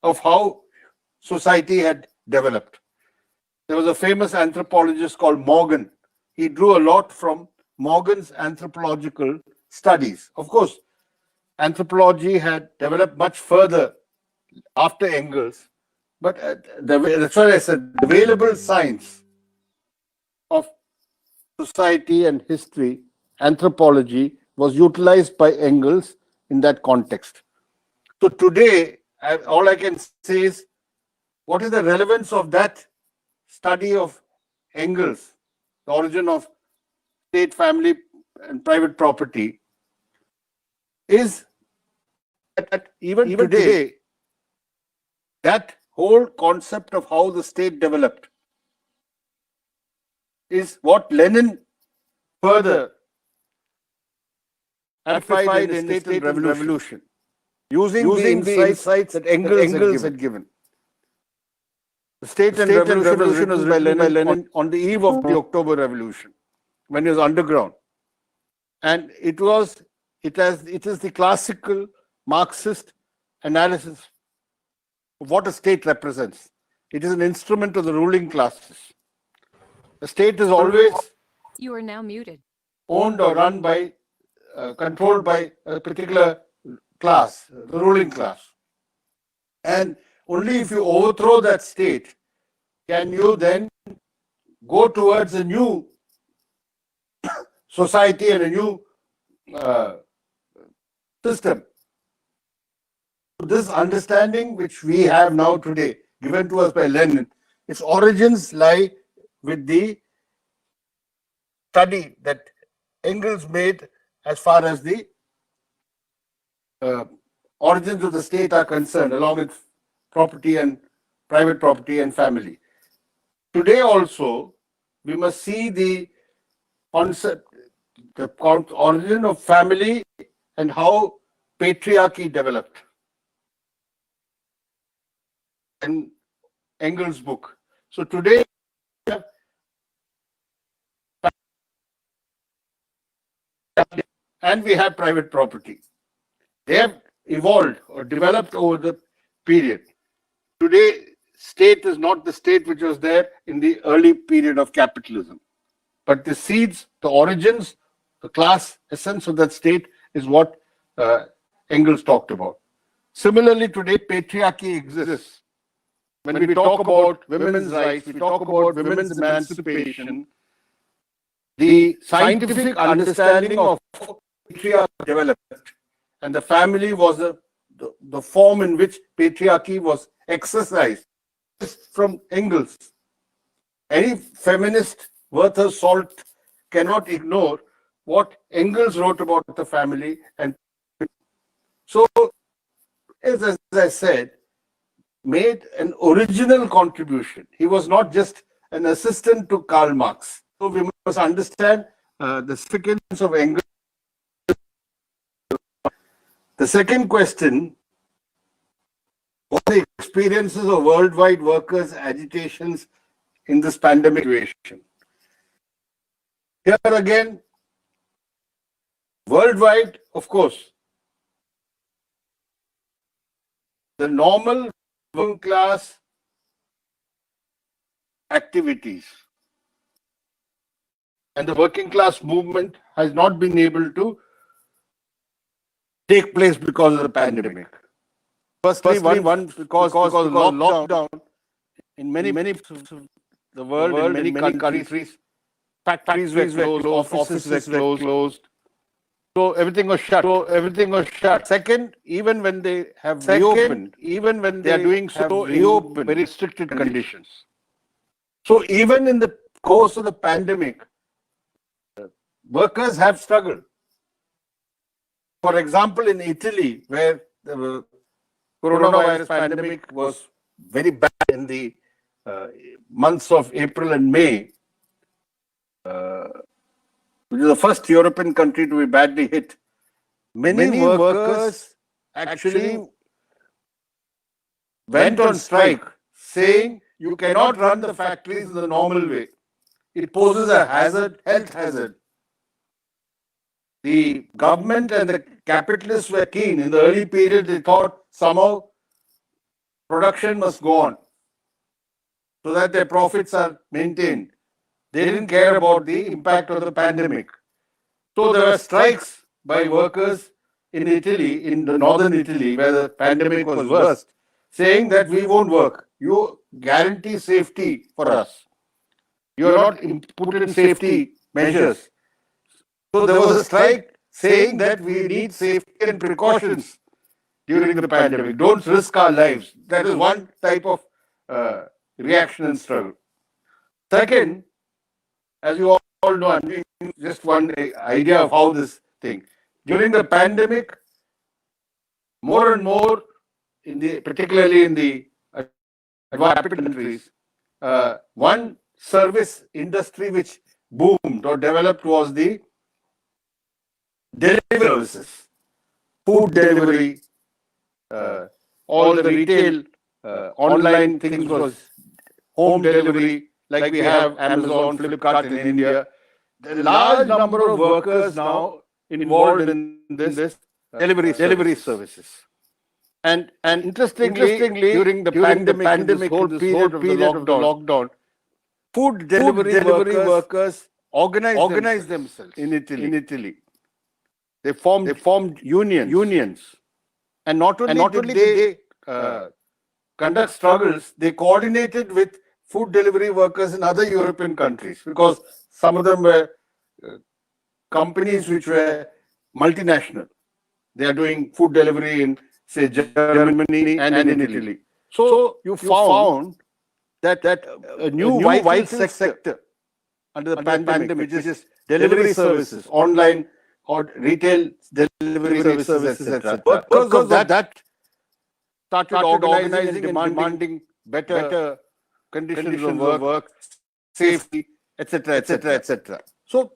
of how society had developed. There was a famous anthropologist called Morgan. He drew a lot from Morgan's anthropological studies. Of course, anthropology had developed much further after Engels, but that's why I said the available science of society and history, anthropology, was utilized by Engels in that context. So today, all I can say is, what is the relevance of that study of Engels, the origin of state, family, and private property, is that even today, that whole concept of how the state developed is what Lenin further amplified in the State and Revolution, using the insights that Engels had given. The State and Revolution was written by Lenin on the eve of the October Revolution, when he was underground. And it is the classical Marxist analysis of what a state represents. It is an instrument of the ruling classes. The state is always You are now muted. owned or run by, controlled by a particular class, the ruling class. And only if you overthrow that state can you then go towards a new society and a new system. This understanding which we have now today, given to us by Lenin, its origins lie with the study that Engels made as far as the origins of the state are concerned, along with property and private property and family. Today also, we must see the concept, the origin of family and how patriarchy developed in Engels' book. So today, and we have private property. They have evolved or developed over the period. Today, state is not the state which was there in the early period of capitalism. But the seeds, the origins, the class essence of that state is what Engels talked about. Similarly, today, patriarchy exists. When we talk about women's rights, we talk about women's emancipation, the scientific understanding of patriarchy developed, and the family was the form in which patriarchy was exercised. From Engels. Any feminist worth her salt cannot ignore what Engels wrote about the family. And so, as I said, made an original contribution. He was not just an assistant to Karl Marx. So we must understand the significance of Engels. The second question, what are the experiences of worldwide workers' agitations in this pandemic situation? Here again, worldwide, of course, the normal working class activities and the working class movement has not been able to take place because of the pandemic. Firstly, because of lockdown in many the world, in many countries, factories were closed, offices were closed. So everything was shut. Second, even when they have reopened, even when they are doing so in very restricted conditions. So even in the course of the pandemic, workers have struggled. For example, in Italy, where the coronavirus pandemic was very bad in the months of April and May, which is the first European country to be badly hit, many workers actually went on strike saying you cannot run the factories in the normal way. It poses a hazard, health hazard. The government and the capitalists were keen. In the early period, they thought somehow production must go on so that their profits are maintained. They didn't care about the impact of the pandemic. So there were strikes by workers in Italy, in the northern Italy, where the pandemic was worst, saying that we won't work. You guarantee safety for us. You are not put in safety measures. So there was a strike saying that we need safety and precautions during the pandemic. Don't risk our lives. That is one type of reaction and struggle. Second, as you all know, I'm giving just one idea of how this thing. During the pandemic, more and more, particularly in the advanced countries, one service industry which boomed or developed was the delivery services, food delivery, all the retail online things was home delivery, like we have Amazon, Flipkart in India. The large number of workers now involved in this delivery services. And interestingly, during the pandemic, this whole period of the lockdown, food delivery workers organized themselves in Italy. They formed unions. And not only did they conduct struggles, they coordinated with food delivery workers in other European countries, because some of them were companies which were multinational. They are doing food delivery in, say, Germany and in Italy. So you found that a new vital sector under the pandemic, which is delivery services, online or retail delivery services, etc. Because of that, started organizing and demanding better conditions of work, safety, etc., etc., etc. So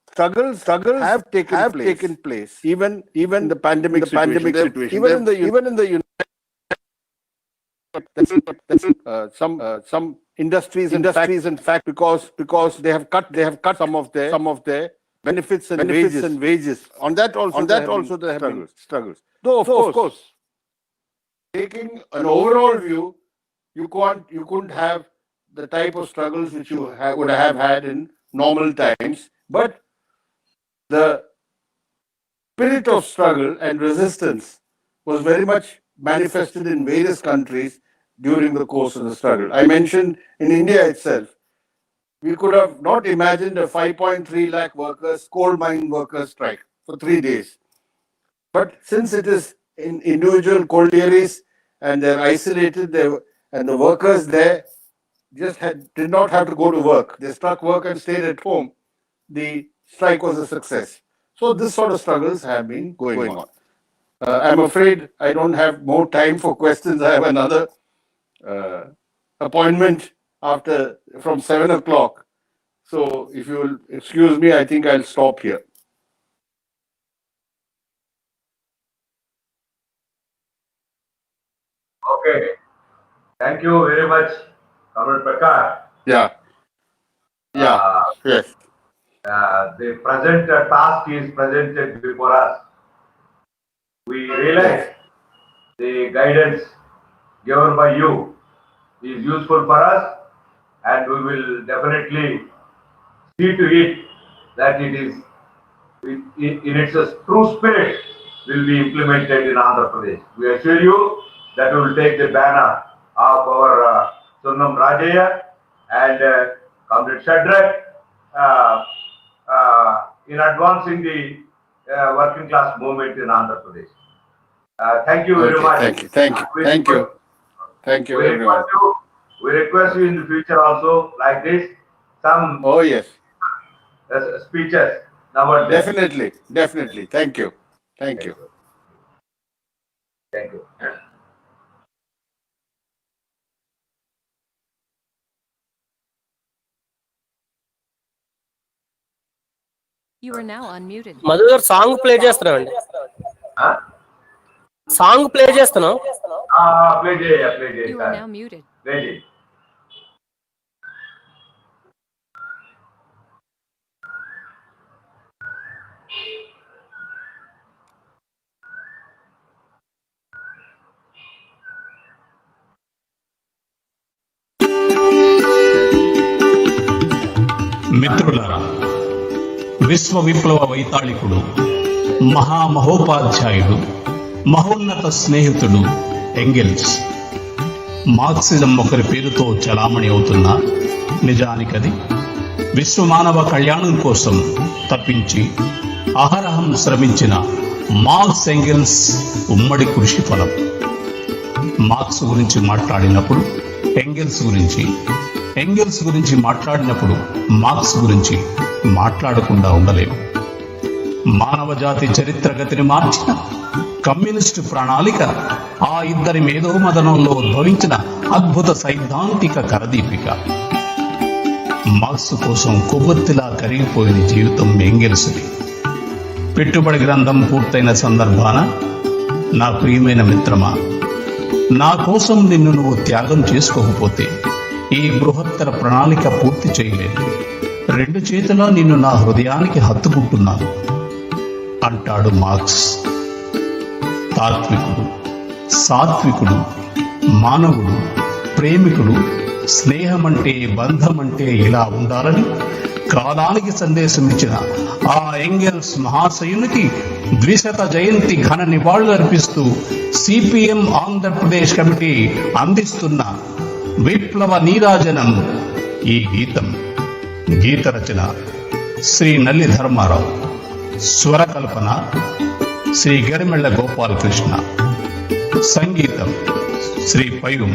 struggles have taken place even in the pandemic situation. Even in the some industries in fact because they have cut some of their benefits and wages. On that also there have been struggles. Though of course, taking an overall view, you couldn't have the type of struggles which you would have had in normal times, but the spirit of struggle and resistance was very much manifested in various countries during the course of the struggle. I mentioned in India itself, we could have not imagined a 5.3 lakh workers, coal mine workers strike for 3 days. But since it is in individual collieries and they're isolated, and the workers there did not have to go to work. They struck work and stayed at home. The strike was a success. So this sort of struggles have been going on. I'm afraid I don't have more time for questions. I have another appointment from 7 o'clock. So if you will excuse me, I think I'll stop here. Okay. Thank you very much, Comrade Prakash. Yeah. Yes. The present task is presented before us. We realize the guidance given by you is useful for us, and we will definitely see to it that it is in its true spirit will be implemented in Andhra Pradesh. We assure you that we will take the banner of our Sunnam Rajaya and Comrade Shadrach in advancing the working class movement in Andhra Pradesh. Thank you very much. Thank you, everyone. We request you in the future also like this, some speeches. Definitely. Thank you. Thank you. You are now unmuted. Madhu గారు song play చేస్తున్నామండి. Song play చేస్తున్నాం. Play చేయ. You are now muted. Play చేయ. మిత్రులారా, విశ్వ విప్లవ వైతాళికుడు, మహామహోపాధ్యాయుడు, మహోన్నత స్నేహితుడు ఎంగెల్స్. మార్క్సిజం ఒకరి పేరుతో చలామణి అవుతున్న నిజానికది విశ్వమానవ కళ్యాణం కోసం తప్పించి అహరహం శ్రమించిన మార్క్స్ ఎంగెల్స్ ఉమ్మడి కృషి ఫలం. మార్క్స్ గురించి మాట్లాడినప్పుడు ఎంగెల్స్ గురించి మాట్లాడినప్పుడు మార్క్స్ గురించి మాట్లాడకుండా ఉండలేము. మానవ జాతి చరిత్ర గతిని మార్చిన కమ్యూనిస్టు ప్రణాళిక ఆ ఇద్దరి మేధోమదనంలో ఉద్భవించిన అద్భుత సైద్ధాంతిక కరదీపిక. మార్క్స్ కోసం కొవ్వొత్తిలా కరిగిపోయిన జీవితం ఎంగెల్స్ది. పెట్టుబడి గ్రంథం పూర్తయిన సందర్భాన, నా ప్రియమైన మిత్రమా, నా కోసం నిన్ను నువ్వు త్యాగం చేసుకోకపోతే ఈ బృహత్తర ప్రణాళిక పూర్తి చేయలేదు. 2 చేతులా నిన్ను నా హృదయానికి హత్తుకుంటున్నాను అంటాడు మార్క్స్. తాత్వికుడు, సాత్వికుడు, మానవుడు, ప్రేమికుడు, స్నేహమంటే బంధమంటే ఇలా ఉండాలని కాలానికి సందేశం ఇచ్చిన ఆ ఎంగెల్స్ మహాశయునికి 200వ జయంతి ఘన నివాళులు అర్పిస్తూ సిపిఎం ఆంధ్రప్రదేశ్ కమిటీ అందిస్తున్న విప్లవ నీరాజనం ఈ గీతం. గీత రచన శ్రీ నల్లి ధర్మారావు, స్వరకల్పన శ్రీ గరిమెళ్ల గోపాలకృష్ణ, సంగీతం శ్రీ పైరు,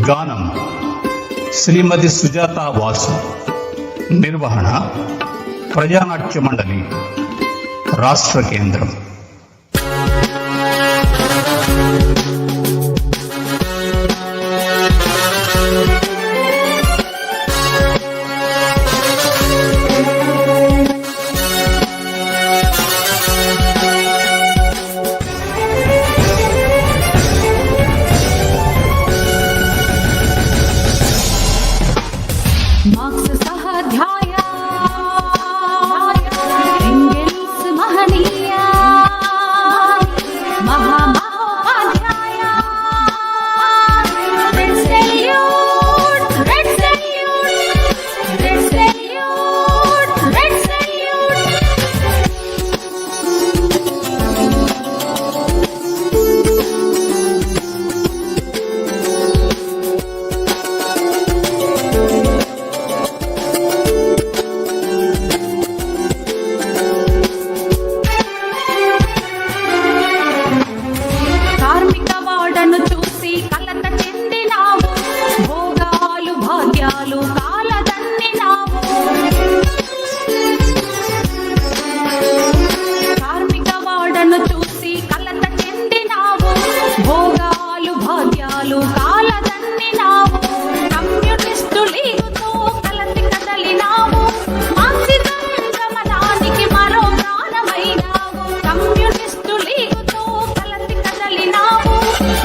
గానం శ్రీమతి సుజాత వాసు, నిర్వహణ ప్రజానాట్య మండలి, రాష్ట్ర కేంద్రం. मार्क्स सहाध्याय एंगेल्स महनीय महामहोपाध्याय red salute red salute red salute red salute భాగ్యాలు కాలదన్నినావు. కార్మిక వాడను చూసి కలత చెందినావు. భోగాలు భాగ్యాలు కాలదన్నినావు. కమ్యూనిస్టు లీగుతో కలతి కదలినావు. మార్క్సిజం గమనానికి మరో ప్రాణమైనావు. కమ్యూనిస్టు లీగుతో కలతి కదలినావు.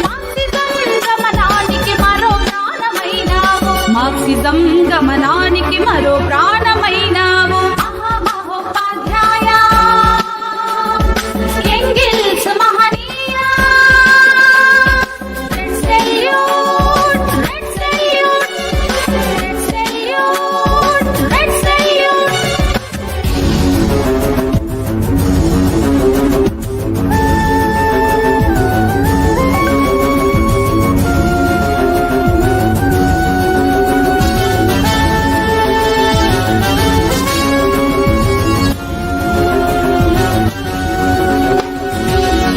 మార్క్సిజం గమనానికి మరో ప్రాణమైనావు. మార్క్సిజం గమనానికి మరో ప్రాణమైనావు. మహోపాధ్యాయ ఎంగిల్స్ మహనీయ. Red salute, red salute, red salute, red salute.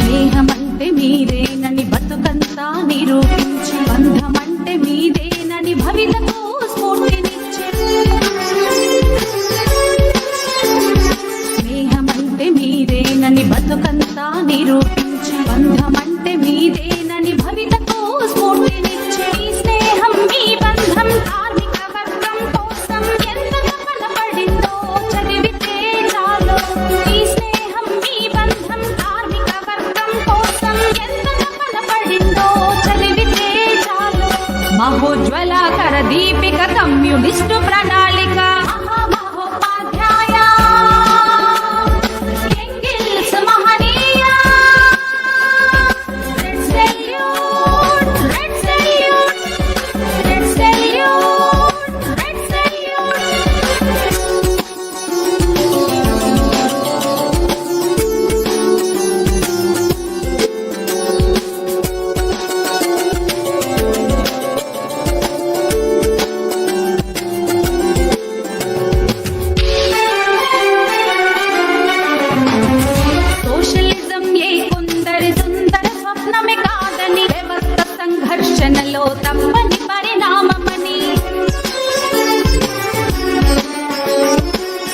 స్నేహమంటే మీరేనని బతుకంతా నిరూపించి, బంధమంటే మీదేనని భవితకు స్ఫూర్తినిచ్చి. స్నేహమంటే మీరేనని బతుకంతా నిరూపించి, బంధమంటే మీదేనని భవితకు స్ఫూర్తినిచ్చి. ఈ స్నేహం మీ బంధం కార్మిక వర్గం కోసం ఎంత తపన పడిందో చదివితే చాలు. ఈ స్నేహం మీ బంధం కార్మిక వర్గం కోసం ఎంత తపన పడిందో చదివితే చాలు. మహోజ్వలకర దీపిక కమ్యూనిస్టు ప్రణాళిక. మహోపాధ్యాయ ఎంగిల్స్ మహనీయ. Red salute, red salute, red salute, red salute. Socialism ఏ కొందరి సుందర స్వప్నమే కాదని, వ్యవస్థ సంఘర్షణలో తప్పని పరిణామమని.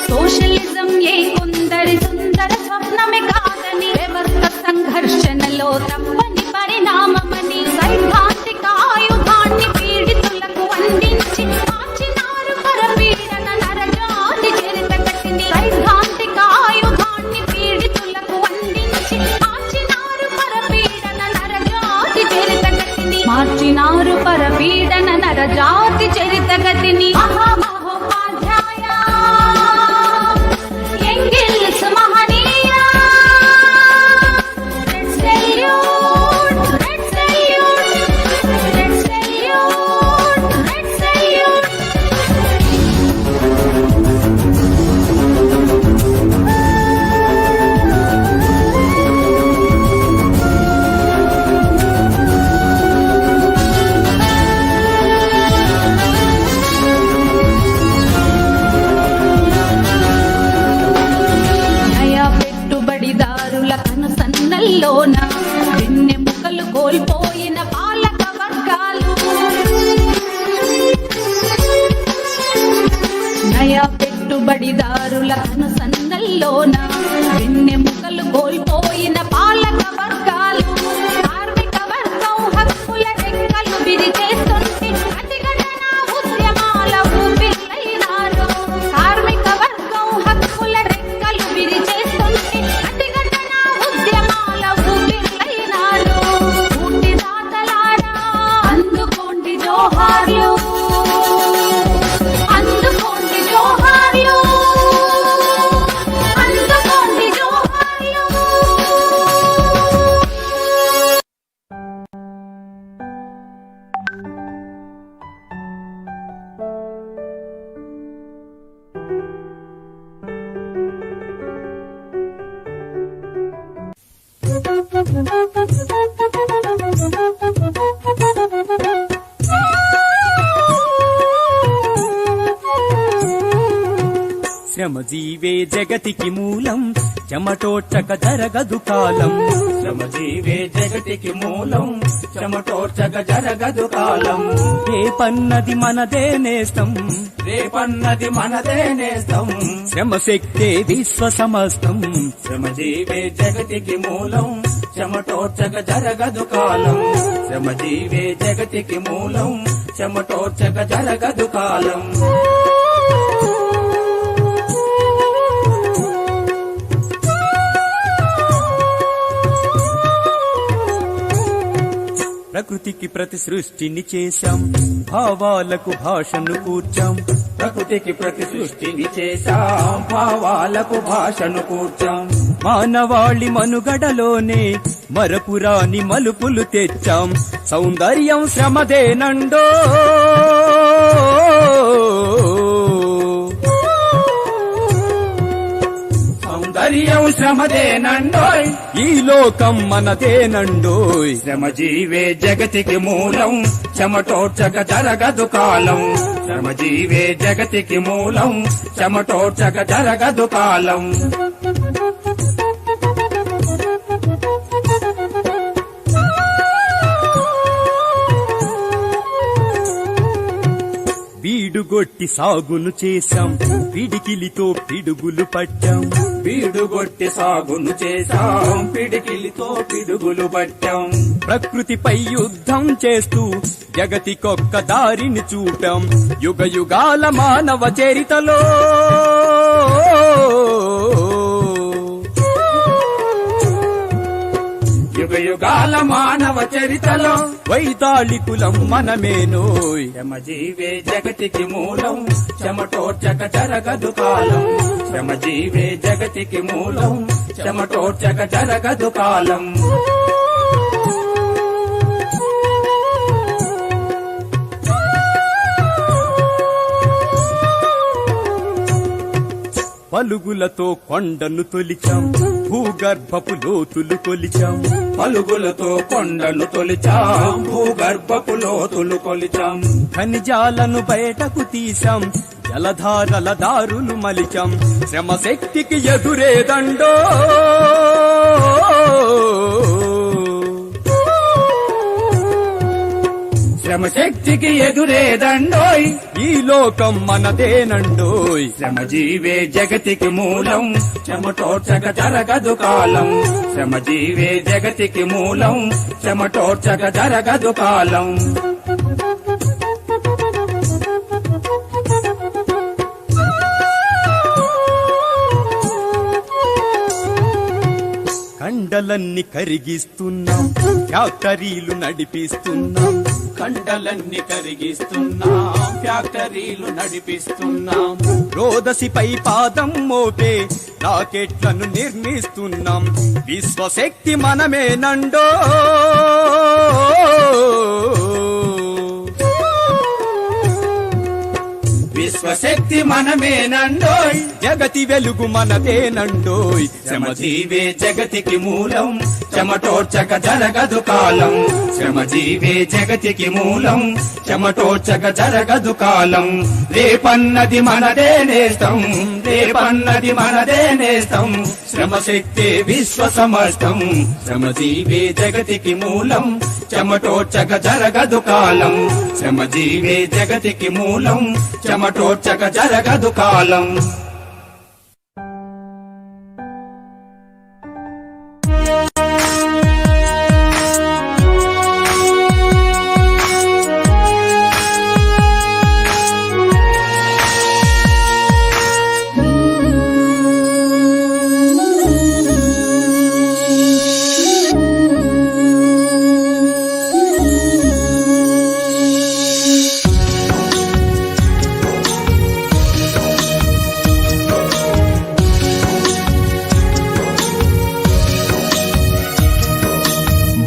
సోషలిజం ఏ కొందరి సుందర స్వప్నమే కాదని, వ్యవస్థ సంఘర్షణలో తప్పని పరిణామమని. సైద్ధాంతిక ఆయుధాన్ని పీడితులకు అందించి మార్చినారు పరపీడన నరజాతి చరిత కట్టింది. సైద్ధాంతిక ఆయుధాన్ని పీడితులకు అందించి మార్చినారు పరపీడన నరజాతి చరిత గతిని. మార్చినారు పరపీడన నరజాతి చరిత గతిని. మహోపాధ్యాయ ఎంగిల్స్ మహనీయ. Red salute, red salute, red salute, red salute. నయ పెట్టుబడిదారుల కనుసన్నల్లోన వెన్నెముకలు కోల్పోయిన పాలక వర్గాలు. నయ పెట్టుబడిదారుల కనుసన్నల్లోన వెన్నెముకలు కోల్పోయిన పాలక వర్గాలు. కార్మిక వర్గం హక్కుల రెక్కలు విరిచేస్తుంటే ప్రతిఘటన ఉద్యమాల ఊపిర్లైనారు. కార్మిక వర్గం హక్కుల రెక్కలు విరిచేస్తుంటే ప్రతిఘటన ఉద్యమాల ఊపిర్లైనారు. పూర్తిదాతలారా అందుకోండి జోహార్లు, అందుకోండి జోహార్లు, అందుకోండి జోహార్లు. శ్రమజీవే జగతికి మూలం చెమటోర్చక జరగదు కాలం శ్రమజీవే జగతికి మూలం చెమటోర్చక జరగదు కాలం రేపన్నది మనదే నేస్తం రేపన్నది మనదే నేస్తం శ్రమశక్తే విశ్వ సమస్తం శ్రమజీవే జగతికి మూలం చెమటోర్చక జరగదు కాలం శ్రమజీవే జగతికి మూలం చెమటోర్చక జరగదు కాలం ప్రకృతికి ప్రతి సృష్టిని చేశాం భావాలకు భాషను కూర్చాం ప్రకృతికి ప్రతి సృష్టిని చేశాం భావాలకు భాషను కూర్చాం మానవాళి మనుగడలోనే మరపురాని మలుపులు తెచ్చాం సౌందర్యం శ్రమదేనండో సౌందర్యం శ్రమదేనండోయ్ ఈ లోకం మనదేనండోయ్ శ్రమజీవే జగతికి మూలం చెమటోర్చక జరగదు కాలం శ్రమజీవే జగతికి మూలం చెమటోర్చక జరగదు కాలం బీడుగొట్టి సాగును చేశాం పిడికిలితో పిడుగులు పట్టాం బీడుగొట్టి సాగును చేశాం పిడికిలితో పిడుగులు పట్టాం ప్రకృతిపై యుద్ధం చేస్తూ జగతికొక్క దారిని చూపాం యుగ యుగాల మానవ చరితలో యుగ యుగాల మానవ చరితలో వైతాళికులం మనమేనోయ్ శ్రమజీవే జగతికి మూలం చెమటోర్చక జరగదు కాలం శ్రమజీవే జగతికి మూలం చెమటోర్చక జరగదు కాలం పలుగులతో కొండను తొలిచాం భూగర్భపు లోతులు కొలిచాం పలుగులతో కొండను తొలిచాం భూగర్భపు లోతులు కొలిచాం ఖనిజాలను బయటకు తీసాం జలధారల దారులు మలిచాం శ్రమశక్తికి ఎదురేదండో శ్రమశక్తికి ఎదురేదండోయ్ ఈ లోకం మనదేనండోయ్ శ్రమజీవే జగతికి మూలం చెమటోర్చక జరగదు కాలం శ్రమజీవే జగతికి మూలం చెమటోర్చక జరగదు కాలం కండలన్నీ కరిగిస్తున్నాం ఫ్యాక్టరీలు నడిపిస్తున్నాం కండలన్నీ కరిగిస్తున్నాం ఫ్యాక్టరీలు నడిపిస్తున్నాం రోదసిపై పాదం మోపే రాకెట్లను నిర్మిస్తున్నాం విశ్వశక్తి మనమేనండో విశ్వశక్తి మనమేనండోయ్ జగతి వెలుగు మనదేనండోయ్ శ్రమజీవే జగతికి మూలం చెమటోర్చక జరగదు కాలం శ్రమజీవే జగతికి మూలం చెమటోర్చక జరగదు కాలం రేపన్నది మనదే నేస్తం రేపన్నది మనదే నేస్తం శ్రమశక్తే విశ్వ సమస్తం శ్రమజీవే జగతికి మూలం చెమటోర్చక జరగదు కాలం శ్రమజీవే జగతికి మూలం చెమటోర్చక జరగదు కాలం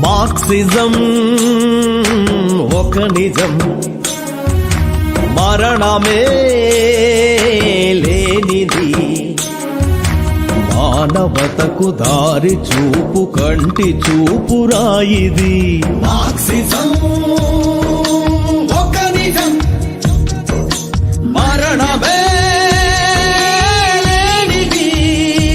మార్క్సిజం ఒక నిజం మరణమే లేనిది మానవతకు దారి చూపు కంటి చూపురాయిది మార్క్సిజం